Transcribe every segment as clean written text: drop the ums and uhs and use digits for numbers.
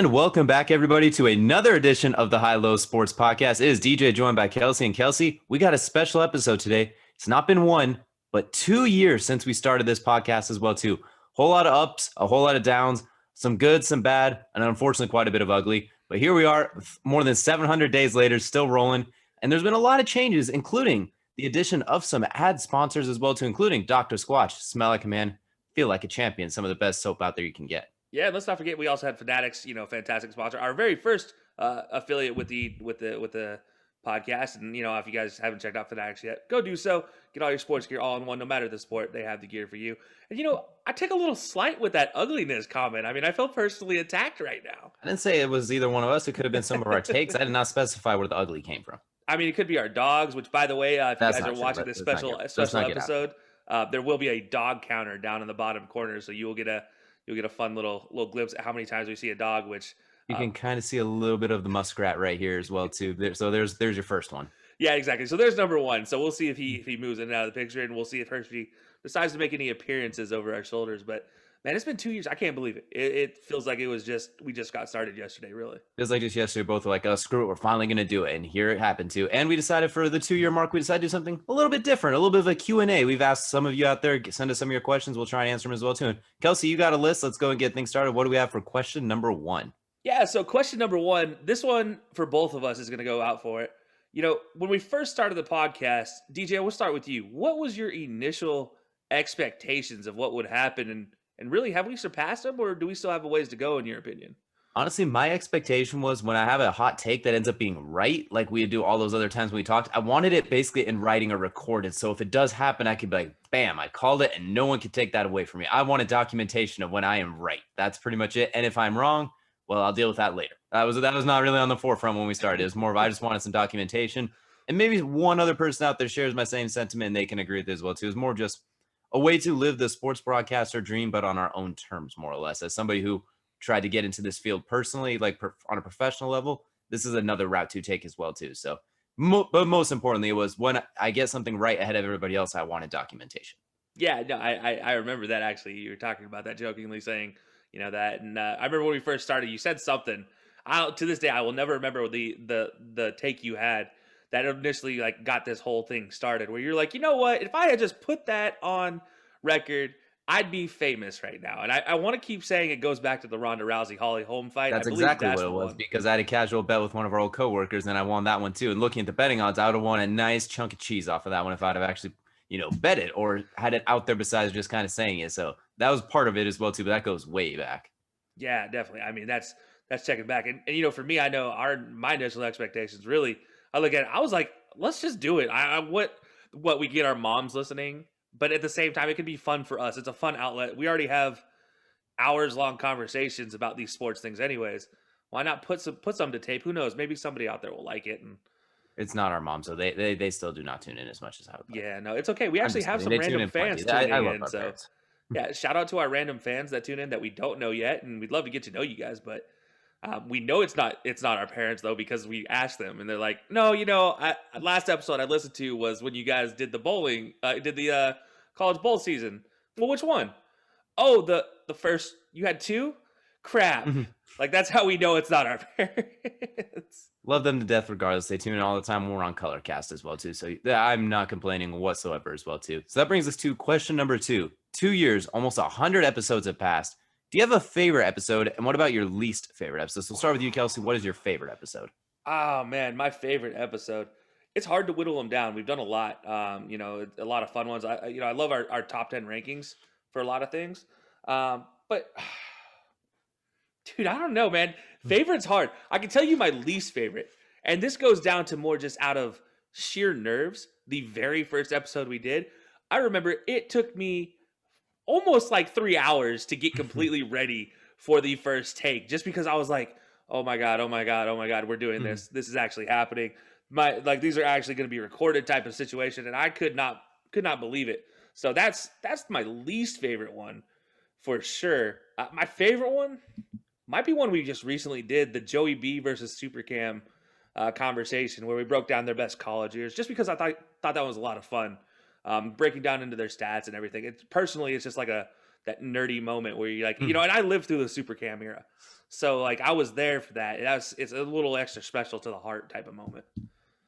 And welcome back, everybody, to another edition of the High Low Sports Podcast. It is DJ joined by Kelcey. And Kelcey, we got a special episode today. It's not been 1, but 2 years since we started this podcast as well, too. Whole lot of ups, a whole lot of downs, some good, some bad, and unfortunately quite a bit of ugly. But here we are, more than 700 days later, still rolling. And there's been a lot of changes, including the addition of some ad sponsors as well, too, including Dr. Squatch, Smell Like a Man, Feel Like a Champion, some of the best soap out there you can get. Yeah, let's not forget we also had Fanatics, fantastic sponsor, our very first affiliate with the podcast. And if you guys haven't checked out Fanatics yet, go do so. Get all your sports gear all in one, no matter the sport. They have the gear for you. And I take a little slight with that ugliness comment. I mean, I feel personally attacked right now. I didn't say it was either one of us. It could have been some of our takes. I did not specify where the ugly came from. I mean, it could be our dogs. Which, by the way, if you guys are watching this special episode, there will be a dog counter down in the bottom corner, so you'll get a fun little glimpse at how many times we see a dog, which you can kind of see a little bit of the muskrat right here as well too. So there's your first one. Yeah, exactly. So there's number 1. So we'll see if he moves in and out of the picture, and we'll see if Hershey decides to make any appearances over our shoulders. But man, it's been 2 years. I can't believe it. It feels like we just got started yesterday. Really feels like just yesterday. Both were like, "Oh, screw it, we're finally gonna do it," and here it happened too. And we decided for the 2-year mark, we decided to do something a little bit different, a little bit of a Q&A. We've asked some of you out there, send us some of your questions. We'll try and answer them as well too. And Kelcey, you got a list. Let's go and get things started. What do we have for question number 1? Yeah, so question number 1, this one for both of us is going to go out for it. When we first started the podcast, DJ, we'll start with you. What was your initial expectations of what would happen? And really, have we surpassed them, or do we still have a ways to go, in your opinion? Honestly, my expectation was when I have a hot take that ends up being right, like we do all those other times when we talked, I wanted it basically in writing or recorded. So if it does happen, I could be like, bam, I called it, and no one could take that away from me. I wanted documentation of when I am right. That's pretty much it. And if I'm wrong, well, I'll deal with that later. That was not really on the forefront when we started. It was more of I just wanted some documentation. And maybe one other person out there shares my same sentiment, and they can agree with it as well too. It's more just a way to live the sports broadcaster dream, but on our own terms, more or less. As somebody who tried to get into this field personally, like on a professional level, this is another route to take as well too. So, but most importantly, it was when I get something right ahead of everybody else, I wanted documentation. Yeah, no, I remember that actually. You were talking about that jokingly, saying that, and I remember when we first started, you said something. To this day, I will never remember the take you had that initially got this whole thing started, where you're like, you know what? If I had just put that on record, I'd be famous right now. And I want to keep saying it goes back to the Ronda Rousey Holly Holm fight. That's exactly what it was, because I had a casual bet with one of our old coworkers, and I won that one too. And looking at the betting odds, I would have won a nice chunk of cheese off of that one if I'd have actually, bet it or had it out there besides just kind of saying it. So that was part of it as well too, but that goes way back. Yeah, definitely. I mean, that's checking back. And for me, I know my initial expectations, really, I look at it, I was like, let's just do it. What we get our moms listening, but at the same time, it can be fun for us. It's a fun outlet. We already have hours long conversations about these sports things anyways. Why not put some to tape? Who knows? Maybe somebody out there will like it. And it's not our mom, so they still do not tune in as much as I would like. Yeah, no, it's okay. We actually have some random fans tuning in. So parents. Yeah, shout out to our random fans that tune in that we don't know yet, and we'd love to get to know you guys, but we know it's not our parents though, because we asked them and they're like, no, last episode I listened to was when you guys did the bowling, did the college bowl season. Well, which one? Oh, the first. You had 2? Crap. That's how we know it's not our parents. Love them to death regardless. They tune in all the time when we're on Colorcast as well too. So I'm not complaining whatsoever as well too. So that brings us to question number 2. 2 years, almost 100 episodes have passed. Do you have a favorite episode? And what about your least favorite episode? So we'll start with you, Kelcey. What is your favorite episode? Oh man, my favorite episode. It's hard to whittle them down. We've done a lot, a lot of fun ones. I love our top 10 rankings for a lot of things. But dude, I don't know, man. Favorite's hard. I can tell you my least favorite. And this goes down to more just out of sheer nerves. The very first episode we did, I remember it took me almost 3 hours to get completely ready for the first take, just because I was like, oh my God, we're doing this. This is actually happening. These are actually going to be recorded type of situation. And I could not believe it. So that's my least favorite one for sure. My favorite one might be one we just recently did, the Joey B versus Supercam conversation, where we broke down their best college years, just because I thought that was a lot of fun. Breaking down into their stats and everything. It's just like that nerdy moment where you're like, Hmm. and I lived through the Super Cam era. So like I was there for that. It's a little extra special to the heart type of moment.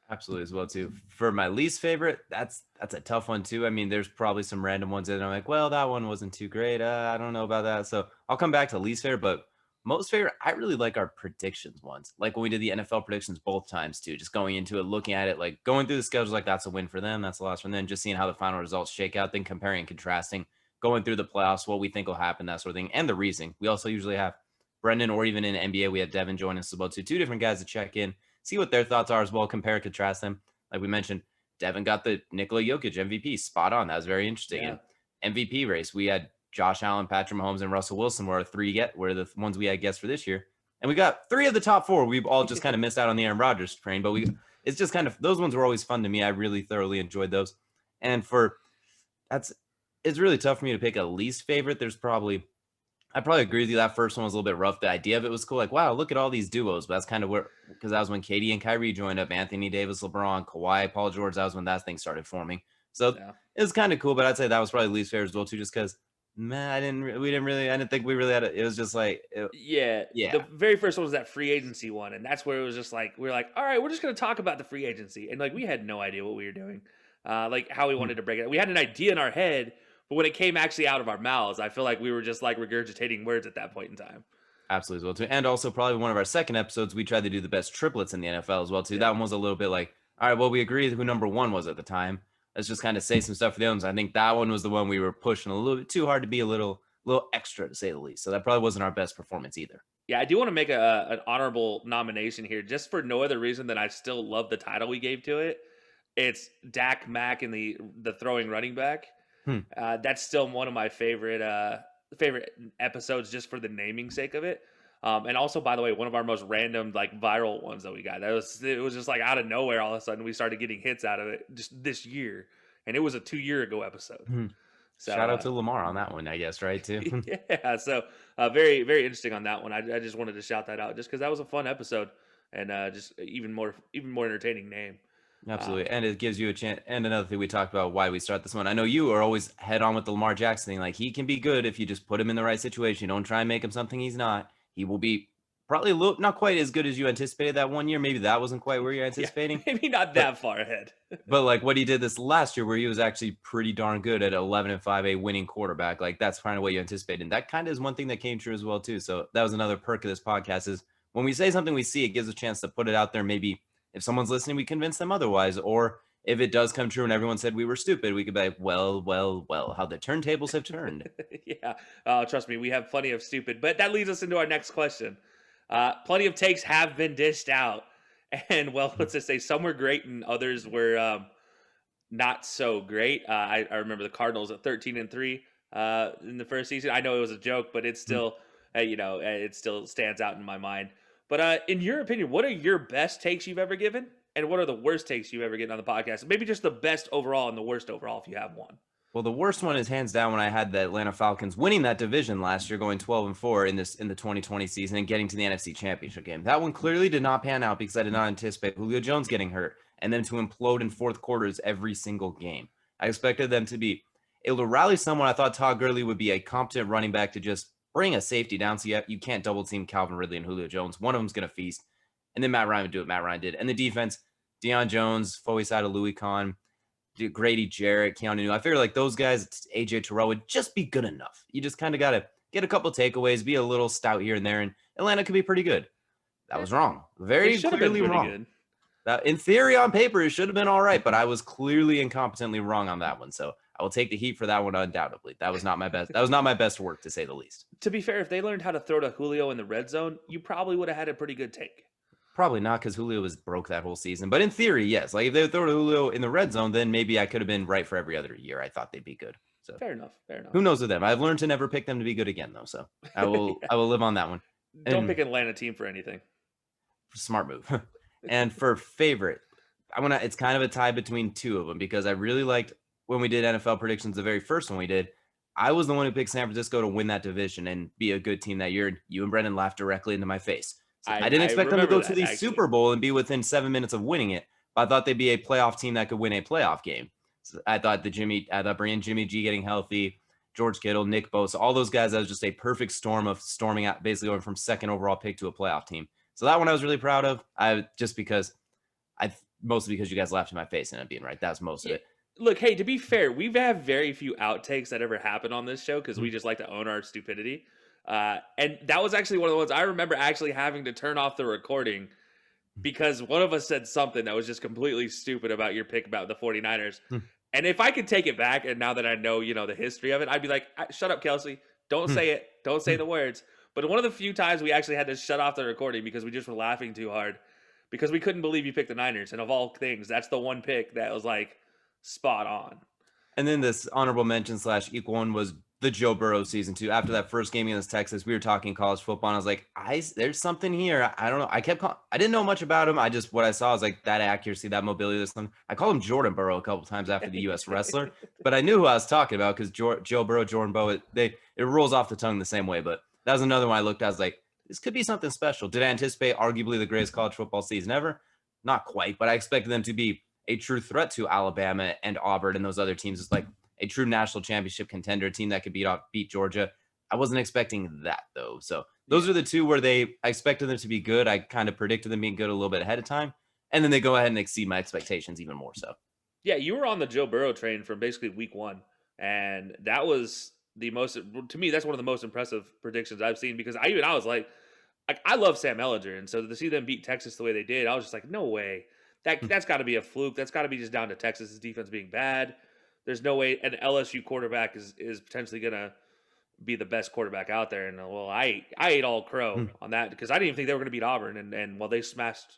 Absolutely as well too. For my least favorite, that's a tough one too. I mean, there's probably some random ones that I'm like, well, that one wasn't too great. I don't know about that. So I'll come back to least favorite, but most favorite, I really like our predictions ones. Like when we did the NFL predictions both times too, just going into it, looking at it, like going through the schedules, like that's a win for them, that's a loss for them. Just seeing how the final results shake out, then comparing and contrasting, going through the playoffs, what we think will happen, that sort of thing, and the reasoning. We also usually have Brendan, or even in NBA, we have Devin join us as well too. Two different guys to check in, see what their thoughts are as well, compare and contrast them. Like we mentioned, Devin got the Nikola Jokic MVP spot on. That was very interesting. Yeah. And MVP race, we had Josh Allen, Patrick Mahomes, and Russell Wilson were the ones we had guessed for this year. And we got 3 of the top 4. We've all just kind of missed out on the Aaron Rodgers train, but it's just kind of, those ones were always fun to me. I really thoroughly enjoyed those. And it's really tough for me to pick a least favorite. I probably agree with you. That first one was a little bit rough. The idea of it was cool. Like, wow, look at all these duos. But that's kind of because that was when Katie and Kyrie joined up, Anthony Davis, LeBron, Kawhi, Paul George. That was when that thing started forming. So It was kind of cool. But I'd say that was probably least favorite as well too, just because, man, I didn't think we really had it. It was just like, yeah. The very first one was that free agency one, and that's where it was just like we're like, all right, we're just gonna talk about the free agency, and like we had no idea what we were doing, like how we wanted to break it. We had an idea in our head. But when it came actually out of our mouths, I feel like we were just like regurgitating words at that point in time. Absolutely as well too. And also probably one of our second episodes, we tried to do the best triplets in the NFL as well too. Yeah. That one was a little bit like, all right, well, we agreed who number 1 was at the time. Let's just kind of say some stuff for the others. I think that one was the one we were pushing a little bit too hard to be a little extra, to say the least. So that probably wasn't our best performance either. Yeah, I do want to make an honorable nomination here, just for no other reason than I still love the title we gave to it. It's Dak Mack and the throwing running back. That's still one of my favorite episodes, just for the naming sake of it. And also, by the way, one of our most random, like, viral ones that we got. It was just like out of nowhere. All of a sudden, we started getting hits out of it just this year, and it was a 2-year ago episode. So, shout out to Lamar on that one, I guess, right? Too. Yeah. So very, very interesting on that one. I just wanted to shout that out, just because that was a fun episode, and just even more entertaining name. Absolutely. And it gives you a chance. And another thing we talked about why we start this one. I know you are always head on with the Lamar Jackson thing. Like, he can be good if you just put him in the right situation. You don't try and make him something he's not. He will be probably not quite as good as you anticipated that one year. Maybe that wasn't quite where you're anticipating. Yeah, maybe not that far ahead. But like what he did this last year, where he was actually pretty darn good at 11-5, a winning quarterback. Like, that's kind of what you anticipated. And that kind of is one thing that came true as well too. So that was another perk of this podcast, is when we say something we see, it gives a chance to put it out there. Maybe if someone's listening, we convince them otherwise. Or if it does come true and everyone said we were stupid, we could be like, well, how the turntables have turned. Yeah. Trust me, we have plenty of stupid. But that leads us into our next question. Plenty of takes have been dished out. And, well, let's just say some were great and others were not so great. I remember the Cardinals at 13-3 in the first season. I know it was a joke, but it's still, it still stands out in my mind. But in your opinion, what are your best takes you've ever given? And what are the worst takes you've ever given on the podcast? Maybe just the best overall and the worst overall, if you have one. Well, the worst one is hands down when I had the Atlanta Falcons winning that division last year, going 12-4 in the 2020 season and getting to the NFC Championship game. That one clearly did not pan out because I did not anticipate Julio Jones getting hurt and then to implode in fourth quarters every single game. I expected them to be able to rally someone. I thought Todd Gurley would be a competent running back to just bring a safety down, so you can't double team Calvin Ridley and Julio Jones. One of them's going to feast. And then Matt Ryan would do what Matt Ryan did. And the defense, Deion Jones, Foyeside, Louis Kahn, Grady Jarrett, Keanu New. I figure like those guys, AJ Terrell, would just be good enough. You just kind of got to get a couple takeaways, be a little stout here and there, and Atlanta could be pretty good. That was wrong. Very clearly wrong. Good. That, in theory, on paper, it should have been all right, but I was clearly incompetently wrong on that one. So I will take the heat for that one undoubtedly. That was not my best. That was not my best work, to say the least. To be fair, if they learned how to throw to Julio in the red zone, you probably would have had a pretty good take. Probably not, because Julio was broke that whole season. But in theory, yes. Like if they would throw to Julio in the red zone, then maybe I could have been right for every other year. I thought they'd be good. So fair enough. Who knows with them? I've learned to never pick them to be good again, though. So I will. I will live on that one. Don't pick an Atlanta team for anything. Smart move. And for favorite, it's kind of a tie between two of them, because I really liked when we did NFL predictions, the very first one we did. I was the one who picked San Francisco to win that division and be a good team that year. And you and Brendan laughed directly into my face. So I didn't expect them to go to the Super Bowl and be within 7 minutes of winning it. But I thought they'd be a playoff team that could win a playoff game. So I thought bringing Jimmy G getting healthy, George Kittle, Nick Bosa, all those guys. That was just a perfect storm of storming out, basically going from second overall pick to a playoff team. So that one I was really proud of. Mostly because you guys laughed in my face and it being right. That's most of it. Look, hey, to be fair, we've had very few outtakes that ever happen on this show because we just like to own our stupidity. And that was actually one of the ones I remember actually having to turn off the recording because one of us said something that was just completely stupid about your pick about the 49ers. And if I could take it back, and now that I know, the history of it, I'd be like, shut up, Kelcey. Don't say it. Don't say the words. But one of the few times we actually had to shut off the recording because we just were laughing too hard because we couldn't believe you picked the Niners. And of all things, that's the one pick that was like spot on. And then this honorable mention / equal one was the Joe Burrow season 2. After that first game against Texas, we were talking college football, and I was like, there's something here. I don't know. I didn't know much about him. What I saw was like that accuracy, that mobility, this thing. I called him Jordan Burrow a couple times after the U.S. wrestler, but I knew who I was talking about because Joe Burrow, Jordan Burrow, it rolls off the tongue the same way. But that was another one I looked at. I was like, this could be something special. Did I anticipate arguably the greatest college football season ever? Not quite, but I expected them to be a true threat to Alabama and Auburn and those other teams. It's like a true national championship contender, a team that could beat Georgia. I wasn't expecting that, though. So those are the two where I expected them to be good. I kind of predicted them being good a little bit ahead of time. And then they go ahead and exceed my expectations even more so. Yeah, you were on the Joe Burrow train from basically week 1. And that was to me, that's one of the most impressive predictions I've seen because I was like, I love Sam Ehlinger. And so to see them beat Texas the way they did, I was just like, no way. That's got to be a fluke. That's got to be just down to Texas's defense being bad. There's no way an LSU quarterback is potentially going to be the best quarterback out there. And well, I ate all crow on that because I didn't even think they were going to beat Auburn. And well, they smashed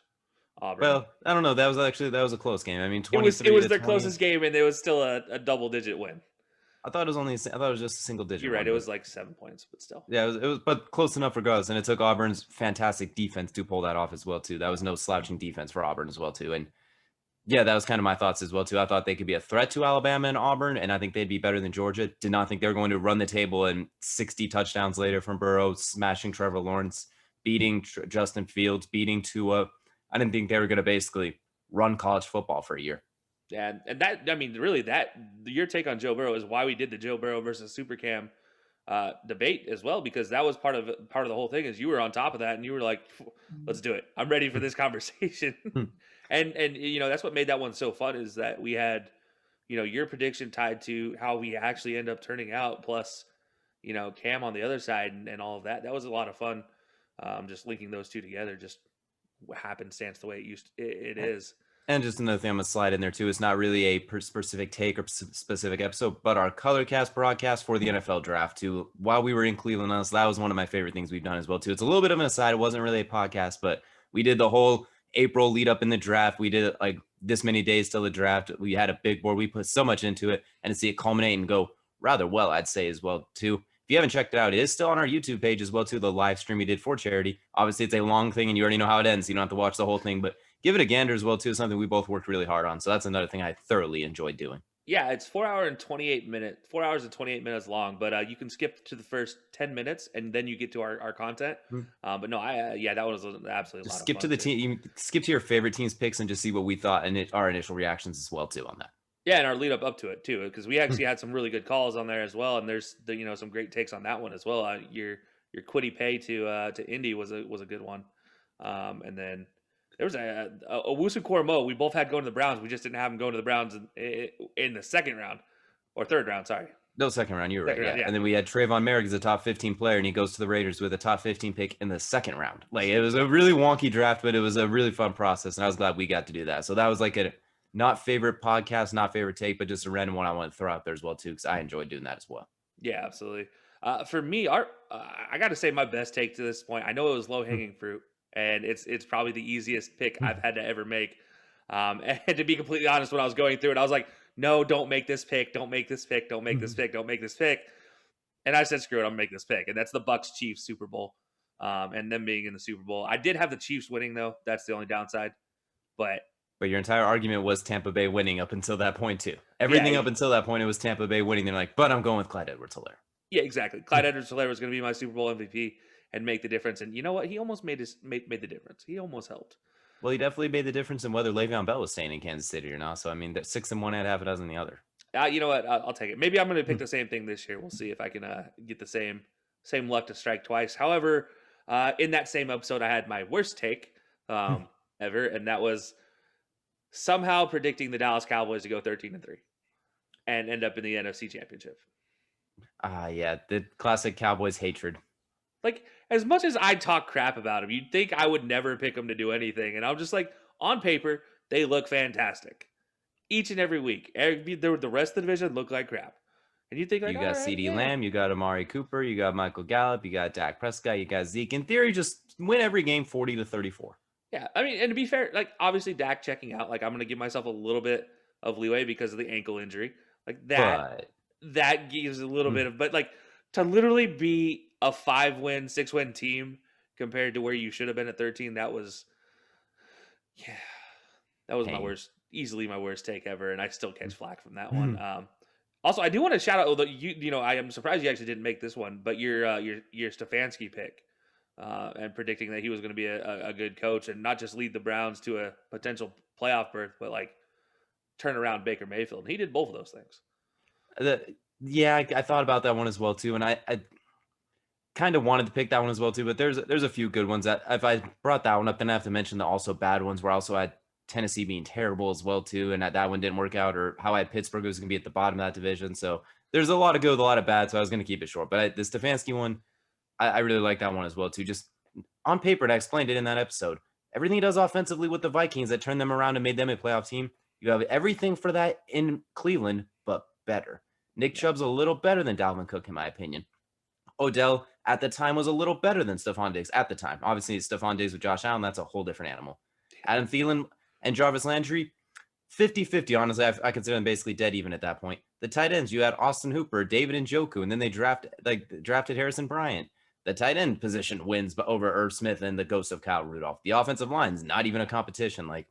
Auburn. Well, I don't know. That was a close game. I mean, it was their closest game, and it was still a double-digit win. I thought it was just a single digit. You're right. It was like 7 points, but still. Yeah, it was, but close enough regardless. And it took Auburn's fantastic defense to pull that off as well, too. That was no slouching defense for Auburn as well, too. And yeah, that was kind of my thoughts as well, too. I thought they could be a threat to Alabama and Auburn, and I think they'd be better than Georgia. Did not think they were going to run the table, and 60 touchdowns later from Burrow, smashing Trevor Lawrence, beating Justin Fields, beating Tua. I didn't think they were going to basically run college football for a year. Yeah, and that, I mean, really, your take on Joe Burrow is why we did the Joe Burrow versus Supercam debate as well, because that was part of the whole thing. Is you were on top of that, and you were like, "Let's do it. I'm ready for this conversation." and that's what made that one so fun is that we had your prediction tied to how we actually end up turning out, plus Cam on the other side and all of that. That was a lot of fun. Just linking those two together, just happenstance the way it is. And just another thing I'm going to slide in there, too. It's not really a specific take or specific episode, but our Colorcast broadcast for the NFL draft, too. While we were in Cleveland, that was one of my favorite things we've done as well, too. It's a little bit of an aside. It wasn't really a podcast, but we did the whole April lead up in the draft. We did it like this many days till the draft. We had a big board. We put so much into it, and to see it culminate and go rather well, I'd say as well, too. If you haven't checked it out, it is still on our YouTube page as well, too, the live stream we did for charity. Obviously, it's a long thing, and you already know how it ends. So you don't have to watch the whole thing, but give it a gander as well, too. Something we both worked really hard on. So that's another thing I thoroughly enjoyed doing. Yeah, it's 4 hours and 28 minutes long, but you can skip to the first 10 minutes and then you get to our content. But no, that was an absolute just lot skip of to fun the team. You skip to your favorite team's picks and just see what we thought and our initial reactions as well, too, on that. Yeah, and our lead up to it, too, because we actually had some really good calls on there as well. And there's some great takes on that one as well. Your Quiddy Pay to Indy was a good one. And then there was a Owusu Koromo we both had going to the Browns. We just didn't have him going to the Browns in the second round or third round. Sorry. No, second round. You're right. Round, yeah. And then we had Trayvon Merrick as a top 15 player, and he goes to the Raiders with a top 15 pick in the second round. Like, it was a really wonky draft, but it was a really fun process, and I was glad we got to do that. So that was like a not favorite podcast, not favorite take, but just a random one I want to throw out there as well, too, because I enjoyed doing that as well. Yeah, absolutely. For me, I got to say my best take to this point, I know it was low-hanging fruit, and it's probably the easiest pick I've had to ever make. And to be completely honest, when I was going through it, I was like, no, don't make this pick. Don't make this pick. Don't make this pick. Don't make this pick. And I said, screw it, I'm make this pick. And that's the Bucs-Chiefs Super Bowl. And them being in the Super Bowl. I did have the Chiefs winning, though. That's the only downside. But your entire argument was Tampa Bay winning up until that point, too. Everything up until that point, it was Tampa Bay winning. They're like, but I'm going with Clyde Edwards-Helaire. Yeah, exactly. Clyde Edwards-Helaire was going to be my Super Bowl MVP and make the difference. And you know what? He almost made the difference. He almost helped. Well, he definitely made the difference in whether Le'Veon Bell was staying in Kansas City or not. So, I mean, 6 in one had half a dozen in the other. You know what? I'll take it. Maybe I'm going to pick the same thing this year. We'll see if I can get the same luck to strike twice. However, in that same episode, I had my worst take ever, and that was somehow predicting the Dallas Cowboys to go 13-3 and end up in the NFC Championship. Yeah, the classic Cowboys hatred. Like, as much as I talk crap about them, you'd think I would never pick them to do anything. And I'm just like, on paper, they look fantastic. Each and every week. The rest of the division look like crap. And you think, like, You got CeeDee CeeDee Lamb, you got Amari Cooper, you got Michael Gallup, you got Dak Prescott, you got Zeke. In theory, just win every game 40-34. Yeah, I mean, and to be fair, like, obviously Dak checking out, like, I'm going to give myself a little bit of leeway because of the ankle injury. Like, that gives a little bit of, but, like, to literally be a 5-win, 6-win team compared to where you should have been at 13, that was Pain. easily my worst take ever, and I still catch flack from that one. Also, I do want to shout out, although I am surprised you actually didn't make this one, but your Stefanski pick and predicting that he was going to be a good coach and not just lead the Browns to a potential playoff berth, but like turn around Baker Mayfield. And he did both of those things. I thought about that one as well too, and I kind of wanted to pick that one as well too. But there's a few good ones that if I brought that one up, then I have to mention the also bad ones where I also had Tennessee being terrible as well too, and that one didn't work out, or how I had Pittsburgh was going to be at the bottom of that division. So there's a lot of good, a lot of bad. So I was going to keep it short. But the Stefanski one, I really like that one as well too. Just on paper, and I explained it in that episode. Everything he does offensively with the Vikings that turned them around and made them a playoff team. You have everything for that in Cleveland, but better. Nick Chubb's a little better than Dalvin Cook, in my opinion. Odell at the time was a little better than Stephon Diggs at the time. Obviously, Stephon Diggs with Josh Allen, that's a whole different animal. Adam Thielen and Jarvis Landry, 50-50, honestly. I consider them basically dead even at that point. The tight ends, you had Austin Hooper, David Njoku, and then they drafted Harrison Bryant. The tight end position wins over Irv Smith and the ghost of Kyle Rudolph. The offensive line is not even a competition. Like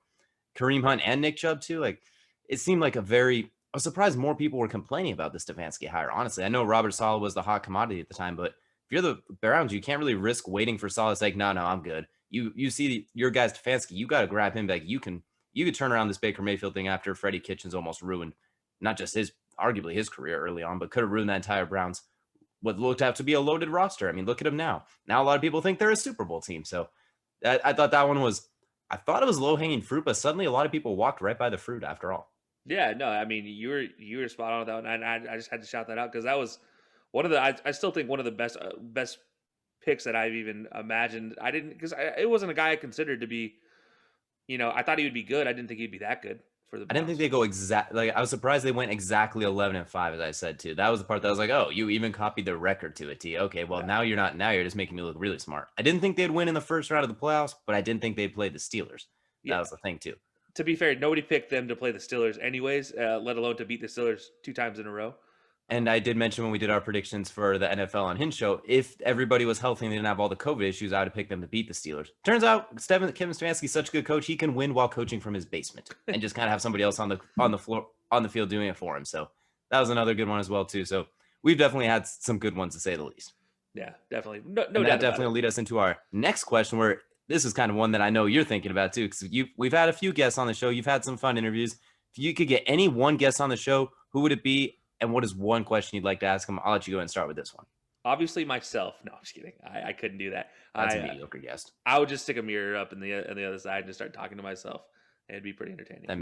Kareem Hunt and Nick Chubb too. Like it seemed like I was surprised more people were complaining about the Stefanski hire. Honestly, I know Robert Saleh was the hot commodity at the time, but if you're the Browns, you can't really risk waiting for Saleh. It's like, no, I'm good. You see your guy Stefanski, you got to grab him back. You could turn around this Baker Mayfield thing after Freddie Kitchens almost ruined not just arguably his career early on, but could have ruined that entire Browns, what looked out to be a loaded roster. I mean, look at them now. Now a lot of people think they're a Super Bowl team. So I thought that one was, I thought it was low-hanging fruit, but suddenly a lot of people walked right by the fruit after all. Yeah, no, I mean, you were spot on with that one. And I just had to shout that out because that was one of the, I still think one of the best picks that I've even imagined. I didn't, because it wasn't a guy I considered to be, I thought he would be good. I didn't think he'd be that good for the Browns. I didn't think they go I was surprised they went exactly 11-5, as I said too. That was the part that I was like, oh, you even copied the record to a T. Okay, well, now you're not. Now you're just making me look really smart. I didn't think they'd win in the first round of the playoffs, but I didn't think they'd play the Steelers. That was the thing too. To be fair, nobody picked them to play the Steelers anyways, let alone to beat the Steelers 2 times in a row. And I did mention when we did our predictions for the NFL on Hinge Show, if everybody was healthy and they didn't have all the COVID issues, I would have picked them to beat the Steelers. Turns out Kevin Stefanski's such a good coach, he can win while coaching from his basement and just kind of have somebody else on the field doing it for him. So that was another good one as well too. So we've definitely had some good ones, to say the least. Yeah, definitely. No doubt. That definitely will lead us into our next question, where this is kind of one that I know you're thinking about too, because we've had a few guests on the show. You've had some fun interviews. If you could get any one guest on the show, who would it be? And what is one question you'd like to ask him? I'll let you go and start with this one. Obviously myself. No, I'm just kidding. I couldn't do that. That's a mediocre guest. I would just stick a mirror up in the other side and just start talking to myself. It'd be pretty entertaining.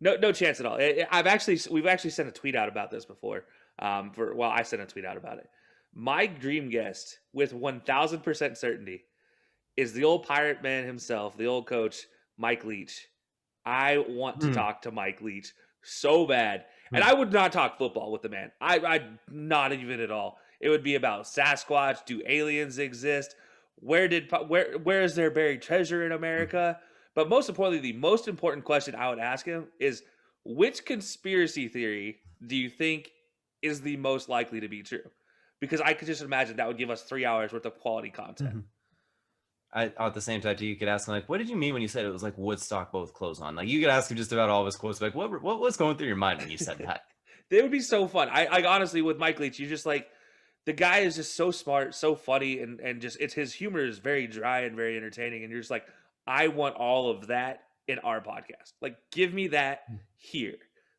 No chance at all. We've actually sent a tweet out about this before. I sent a tweet out about it. My dream guest, with 1,000% certainty, is the old Pirate Man himself, the old coach, Mike Leach. I want to talk to Mike Leach so bad. And I would not talk football with the man. I not even at all. It would be about Sasquatch. Do aliens exist? Where is there buried treasure in America? But most importantly, the most important question I would ask him is, which conspiracy theory do you think is the most likely to be true? Because I could just imagine that would give us 3 hours worth of quality content. At the same time, you could ask him, like, what did you mean when you said it was like Woodstock both clothes on? Like, you could ask him just about all of his quotes, like, what was going through your mind when you said that? They would be so fun. I honestly, with Mike Leach, you're just like, the guy is just so smart, so funny, and just his humor is very dry and very entertaining. And you're just like, I want all of that in our podcast. Like, give me that here.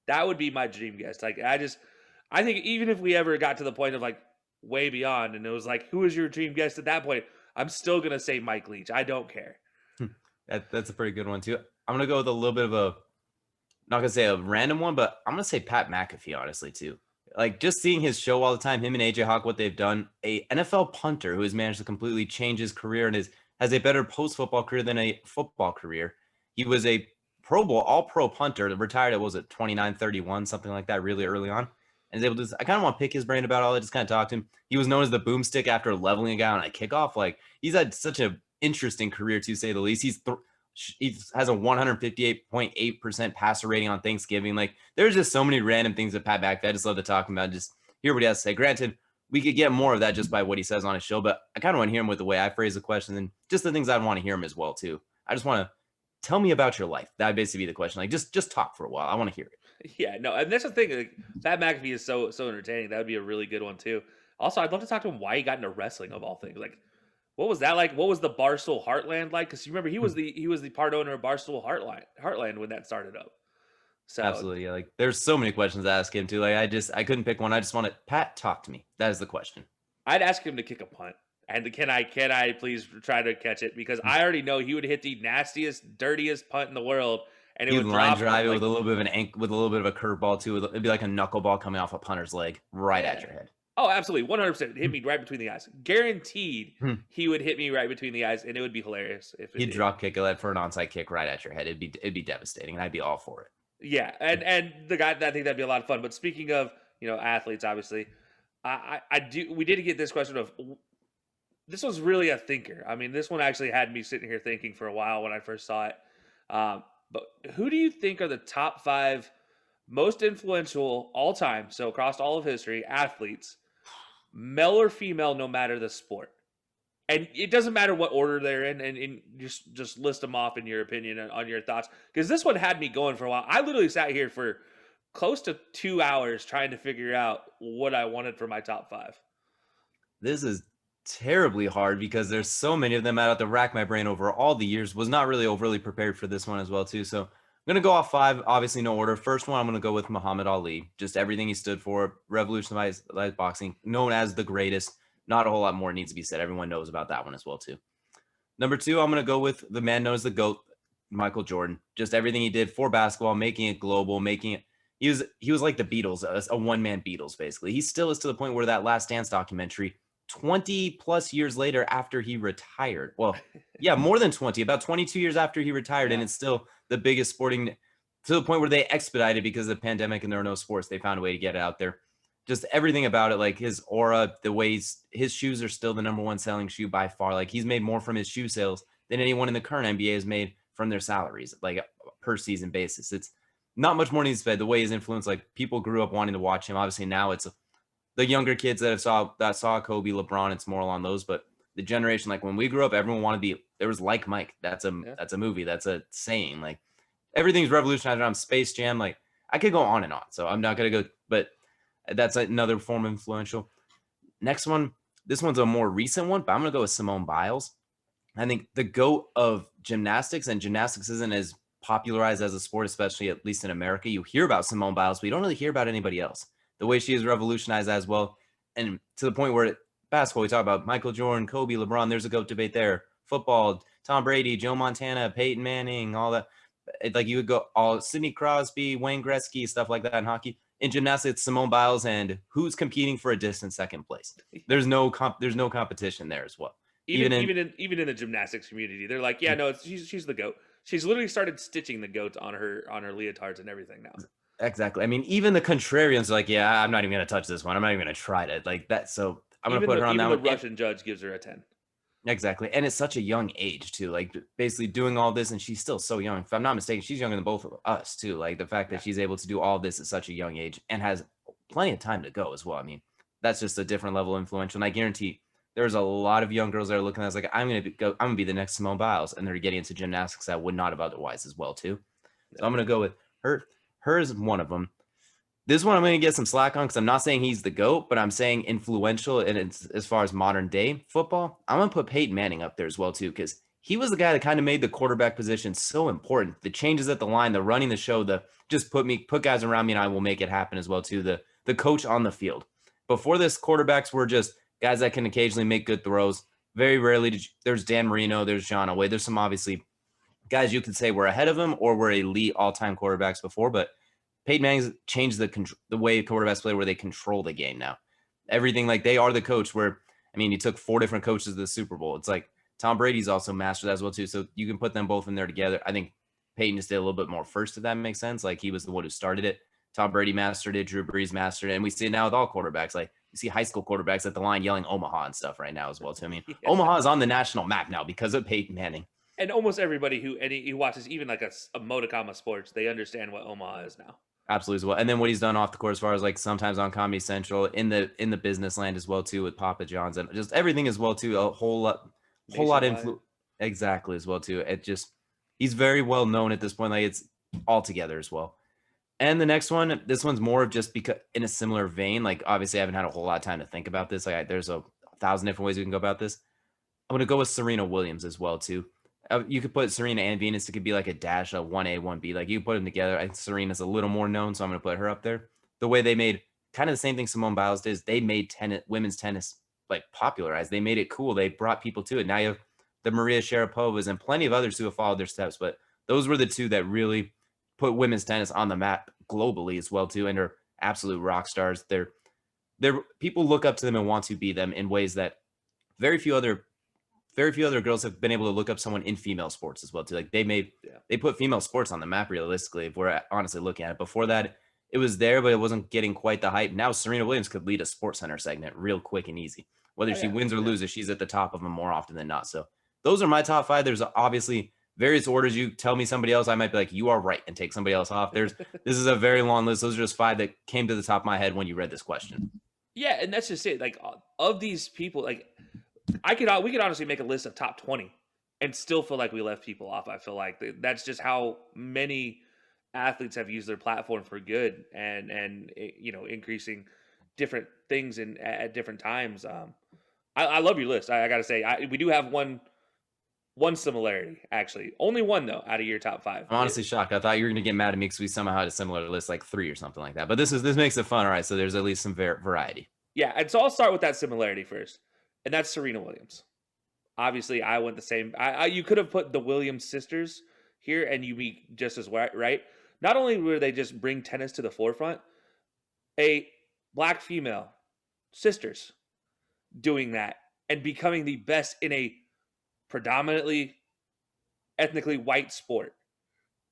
That would be my dream guest. Like I think even if we ever got to the point of like way beyond, and it was like, who is your dream guest at that point? I'm still gonna say Mike Leach. I don't care. That's a pretty good one too. I'm gonna go with a little bit of a, not gonna say a random one, but I'm gonna say Pat McAfee, honestly, too. Like just seeing his show all the time, him and AJ Hawk, what they've done, a NFL punter who has managed to completely change his career and has a better post-football career than a football career. He was a Pro Bowl, all-pro punter, retired at, what was it, 29, 31, something like that, really early on. And is able to, I kind of want to pick his brain about all that, just kind of talk to him. He was known as the boomstick after leveling a guy on a kickoff. Like, he's had such an interesting career, to say the least. He has a 158.8% passer rating on Thanksgiving. Like, there's just so many random things that Pat McAfee, I just love to talk about, just hear what he has to say. Granted, we could get more of that just by what he says on his show, but I kind of want to hear him with the way I phrase the question and just the things I'd want to hear him as well, too. I just want to tell me about your life. That'd basically be the question. Like, just talk for a while. I want to hear it. Yeah, no, and that's the thing. Like, Pat McAfee is so entertaining. That would be a really good one too. Also, I'd love to talk to him why he got into wrestling of all things. Like, what was that like? What was the Barstool Heartland like? Because you remember he was the part owner of Barstool Heartland when that started up. So Absolutely, yeah. Like, there's so many questions to ask him too. Like, I couldn't pick one. I just want to, Pat, talk to me. That is the question. I'd ask him to kick a punt. And can I please try to catch it? Because I already know he would hit the nastiest, dirtiest punt in the world, and it would line drive it like, with a little bit of with a little bit of a curveball too. It'd be like a knuckleball coming off a punter's leg right at your head. Oh, absolutely, 100%. Hit me right between the eyes. Guaranteed, he would hit me right between the eyes, and it would be hilarious if he'd drop kick it for an onside kick right at your head. It'd be devastating, and I'd be all for it. Yeah, and the guy, I think that'd be a lot of fun. But speaking of athletes, obviously, we did get this question of. This was really a thinker. I mean, this one actually had me sitting here thinking for a while when I first saw it. But who do you think are the top 5 most influential all time, so across all of history, athletes, male or female, no matter the sport? And it doesn't matter what order they're in, and just list them off in your opinion and on your thoughts. Because this one had me going for a while. I literally sat here for close to 2 hours trying to figure out what I wanted for my top 5. This is terribly hard because there's so many of them. I had to rack my brain over all the years. Was not really overly prepared for this one as well too. So I'm gonna go off 5. Obviously, no order. First one, I'm gonna go with Muhammad Ali. Just everything he stood for, revolutionized boxing, known as the greatest. Not a whole lot more needs to be said. Everyone knows about that one as well too. Number 2, I'm gonna go with the man known as the GOAT, Michael Jordan. Just everything he did for basketball, making it global, making it. He was like the Beatles, a one-man Beatles basically. He still is to the point where that Last Dance documentary, 20 plus years later after he retired. Well, yeah, more than 20, about 22 years after he retired. Yeah. And it's still the biggest sporting, to the point where they expedited because of the pandemic and there were no sports. They found a way to get it out there. Just everything about it, like his aura, the ways his shoes are still the #1 selling shoe by far. Like, he's made more from his shoe sales than anyone in the current NBA has made from their salaries, like per season basis. It's not much more needs to be said. The way his influence, like, people grew up wanting to watch him. Obviously now it's the younger kids that saw Kobe, LeBron, it's more along those. But the generation, like when we grew up, everyone wanted to be. There was Like Mike. That's a movie. That's a saying. Like, everything's revolutionized around Space Jam. Like, I could go on and on. So I'm not gonna go. But that's another form of influential. Next one. This one's a more recent one, but I'm gonna go with Simone Biles. I think the GOAT of gymnastics, and gymnastics isn't as popularized as a sport, especially at least in America. You hear about Simone Biles, but you don't really hear about anybody else. The way she is revolutionized as well. And to the point where basketball, we talk about Michael Jordan, Kobe, LeBron, there's a GOAT debate there. Football, Tom Brady, Joe Montana, Peyton Manning, all that. Like, you would go all Sidney Crosby, Wayne Gretzky, stuff like that in hockey. In gymnastics, Simone Biles, and who's competing for a distant second place. There's no competition there as well. Even in the gymnastics community, they're like, yeah, no, she's the GOAT. She's literally started stitching the GOAT on her leotards and everything now. Exactly. I mean, even the contrarians are like, yeah, I'm not even going to touch this one. I'm not even going to try it like that. So I'm going to put her on that one. The Russian judge gives her a 10. Exactly. And it's such a young age too, like basically doing all this, and she's still so young. If I'm not mistaken, she's younger than both of us too. Like, the fact that she's able to do all this at such a young age and has plenty of time to go as well. I mean, that's just a different level of influential. And I guarantee there's a lot of young girls that are looking at us like, I'm going to be the next Simone Biles. And they're getting into gymnastics that would not have otherwise as well too. So I'm going to go with her. Her is one of them. This one I'm going to get some slack on because I'm not saying he's the GOAT, but I'm saying influential. And it's, as far as modern day football, I'm going to put Peyton Manning up there as well too, because he was the guy that kind of made the quarterback position so important. The changes at the line, the running the show, the just put guys around me and I will make it happen as well too. The coach on the field. Before this, quarterbacks were just guys that can occasionally make good throws. Very rarely there's Dan Marino, there's John Elway. There's some obviously guys you could say were ahead of him or were elite all-time quarterbacks before, but Peyton Manning's changed the way quarterbacks play where they control the game now. Everything, like, they are the coach where, I mean, he took 4 different coaches to the Super Bowl. It's like Tom Brady's also mastered that as well too. So you can put them both in there together. I think Peyton just did a little bit more first, if that makes sense. Like, he was the one who started it. Tom Brady mastered it. Drew Brees mastered it. And we see it now with all quarterbacks. Like, you see high school quarterbacks at the line yelling Omaha and stuff right now as well too. I mean, yeah. Omaha is on the national map now because of Peyton Manning. And almost everybody who watches even like a Modicama Sports, they understand what Omaha is now. Absolutely as well. And then what he's done off the court as far as like sometimes on Comedy Central in the business land as well too with Papa John's and just everything as well too. A whole lot influence exactly as well too. It just he's very well known at this point. Like it's all together as well. And the next one, this one's more of just because in a similar vein. Like obviously I haven't had a whole lot of time to think about this. Like there's 1,000 different ways we can go about this. I'm gonna go with Serena Williams as well too. You could put Serena and Venus. It could be like a dash, a 1A, 1B. Like you put them together. I think Serena's a little more known, so I'm going to put her up there. The way they made kind of the same thing Simone Biles did is they made women's tennis like popularized. They made it cool. They brought people to it. Now you have the Maria Sharapovas and plenty of others who have followed their steps, but those were the two that really put women's tennis on the map globally as well too, and are absolute rock stars. They're people look up to them and want to be them in ways that very few other girls have been able to look up someone in female sports as well too. Like they put female sports on the map realistically. If we're honestly looking at it, before that it was there, but it wasn't getting quite the hype. Now Serena Williams could lead a Sports Center segment real quick and easy. Whether she wins or loses, she's at the top of them more often than not. So those are my top 5. There's obviously various orders. You tell me somebody else, I might be like, you are right, and take somebody else off. This is a very long list. Those are just 5 that came to the top of my head when you read this question. Yeah, and that's just it. Like of these people, like. We could honestly make a list of top 20 and still feel like we left people off. I feel like that's just how many athletes have used their platform for good and increasing different things at different times. I love your list. I got to say, we do have one similarity, actually. Only one, though, out of your top 5. I'm honestly shocked. I thought you were going to get mad at me because we somehow had a similar list, like 3 or something like that. But this makes it fun. All right, so there's at least some variety. Yeah, and so I'll start with that similarity first. And that's Serena Williams. Obviously, I went the same. You could have put the Williams sisters here, and you'd be just as right. Not only would they just bring tennis to the forefront, a black female sisters doing that and becoming the best in a predominantly ethnically white sport,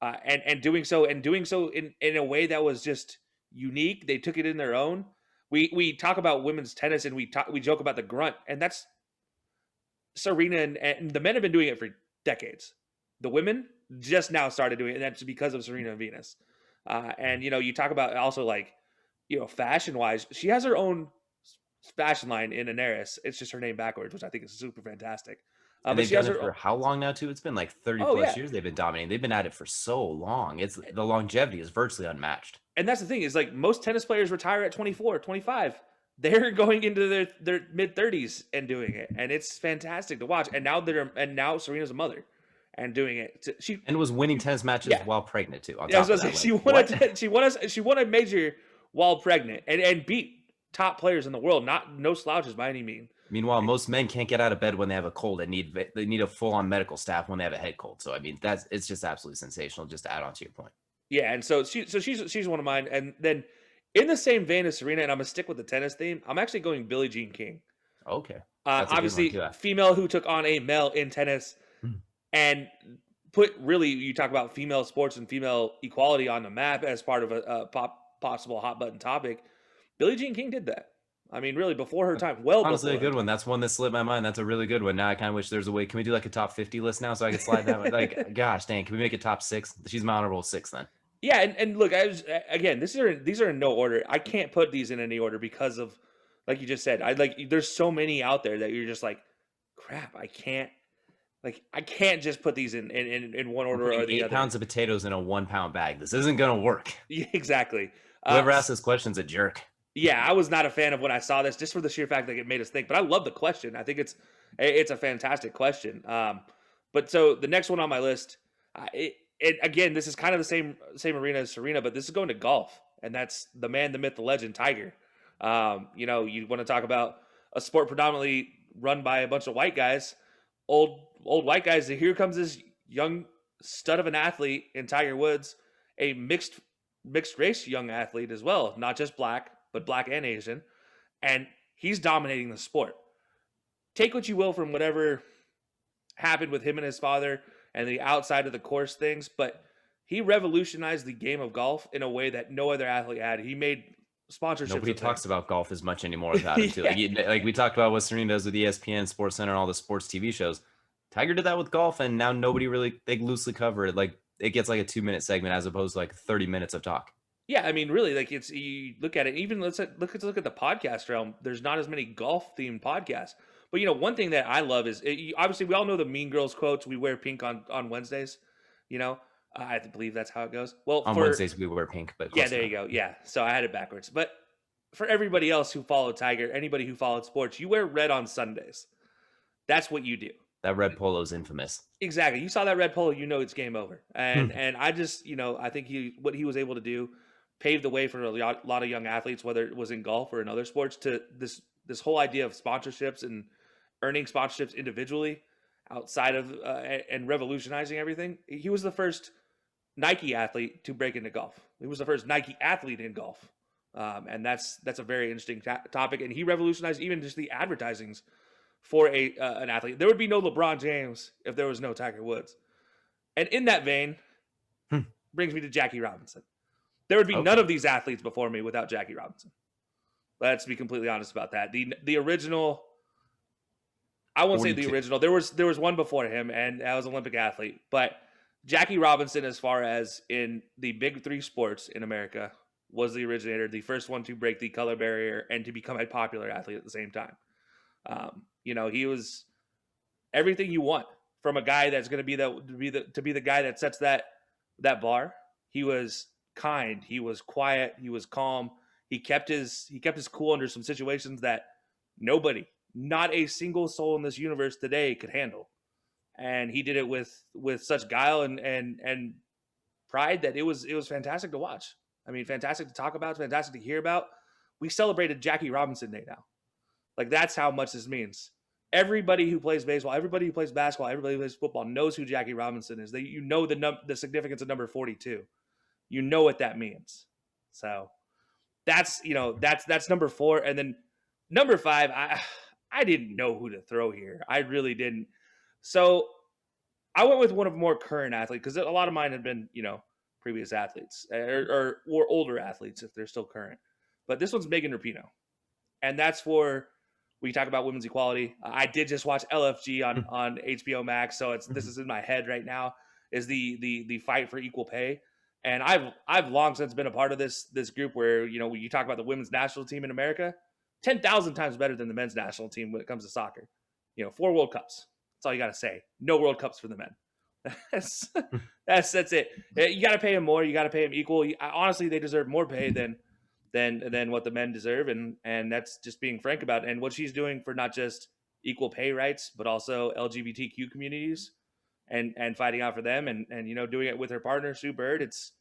and doing so in a way that was just unique. They took it in their own. We talk about women's tennis and we joke about the grunt, and that's Serena and the men have been doing it for decades. The women just now started doing it, and that's because of Serena and Venus. And you talk about also like fashion wise, she has her own fashion line in Inaris. It's just her name backwards, which I think is super fantastic. And they've done it for how long now too? It's been like 30 plus years they've been dominating. They've been at it for so long. The longevity is virtually unmatched. And that's the thing is like most tennis players retire at 24, 25. They're going into their mid 30s and doing it. And it's fantastic to watch. And now Serena's a mother and doing it. She was winning tennis matches while pregnant too. She won a major while pregnant and beat top players in the world. No slouches by any means. Meanwhile, most men can't get out of bed when they have a cold and they need a full-on medical staff when they have a head cold. So I mean, it's just absolutely sensational. Just to add on to your point. Yeah, and so she's one of mine. And then in the same vein as Serena, and I'm gonna stick with the tennis theme. I'm actually going Billie Jean King. Okay. Obviously, female who took on a male in tennis, and you talk about female sports and female equality on the map as part of a possible hot button topic. Billie Jean King did that. I mean, really, before her time. Honestly, a good one. That's one that slipped my mind. That's a really good one. Now I kind of wish there's a way. Can we do like a top 50 list now so I can slide that one? Like, gosh, dang, can we make it top 6? She's my honorable 6 then. Yeah, and look, these are in no order. I can't put these in any order because of, like you just said, there's so many out there that you're just like, crap, I can't just put these in one order or the other. 8 pounds of potatoes in a 1 pound bag. This isn't gonna work. Yeah, exactly. Whoever asked this question's a jerk. Yeah, I was not a fan of when I saw this, just for the sheer fact that it made us think. But I love the question. I think it's a fantastic question. But But so the next one on my list, again, this is kind of the same arena as Serena, but this is going to golf, and that's the man, the myth, the legend, Tiger. You want to talk about a sport predominantly run by a bunch of white guys, old white guys. Here comes this young stud of an athlete in Tiger Woods, a mixed race young athlete as well, not just black, but black and Asian, and he's dominating the sport. Take what you will from whatever happened with him and his father and the outside of the course things, but he revolutionized the game of golf in a way that no other athlete had. He made sponsorships. Nobody talks about golf as much anymore without him too. Like we talked about what Serena does with ESPN, Sports Center, and all the sports TV shows. Tiger did that with golf, and now nobody really, they loosely cover it. Like it gets like a 2-minute segment as opposed to like 30 minutes of talk. Yeah, I mean, really, like you look at it. Even look at the podcast realm. There's not as many golf themed podcasts. But one thing that I love is obviously we all know the Mean Girls quotes. We wear pink on Wednesdays. I believe that's how it goes. Well, on Wednesdays we wear pink, but yeah, there you go. Yeah, so I had it backwards. But for everybody else who followed Tiger, anybody who followed sports, you wear red on Sundays. That's what you do. That red polo is infamous. Exactly. You saw that red polo, it's game over. And I just, I think what he was able to do paved the way for a lot of young athletes, whether it was in golf or in other sports, to this whole idea of sponsorships and earning sponsorships individually outside of and revolutionizing everything. He was the first Nike athlete to break into golf. He was the first Nike athlete in golf. And that's a very interesting topic. And he revolutionized even just the advertisings for an athlete. There would be no LeBron James if there was no Tiger Woods. And in that vein, brings me to Jackie Robinson. There would be none of these athletes before me without Jackie Robinson. Let's be completely honest about that. The original, I won't say the original. There was one before him, and that was an Olympic athlete. But Jackie Robinson, as far as in the big three sports in America, was the originator, the first one to break the color barrier and to become a popular athlete at the same time. He was everything you want from a guy that's going to be the guy that sets that bar. He was kind. He was quiet. He was calm. He kept his cool under some situations that nobody, not a single soul in this universe today, could handle. And he did it with such guile and pride that it was fantastic to watch. I mean, fantastic to talk about, fantastic to hear about. We celebrated Jackie Robinson Day now. Like, that's how much this means. Everybody who plays baseball, everybody who plays basketball, everybody who plays football knows who Jackie Robinson is. The significance of number 42. You know what that means. So that's number 4. And then number 5, I didn't know who to throw here. I really didn't. So I went with one of more current athletes, because a lot of mine had been, previous athletes or older athletes if they're still current. But this one's Megan Rapinoe. And that's for, we talk about women's equality. I did just watch LFG on HBO Max, so this is in my head right now, is the fight for equal pay. And I've long since been a part of this group where, when you talk about the women's national team in America, 10,000 times better than the men's national team when it comes to soccer. 4 World Cups. That's all you got to say. No World Cups for the men. That's it. You got to pay them more. You got to pay them equal. Honestly, they deserve more pay than what the men deserve, and that's just being frank about it. And what she's doing for not just equal pay rights, but also LGBTQ communities, and fighting out for them, and doing it with her partner Sue Bird. It's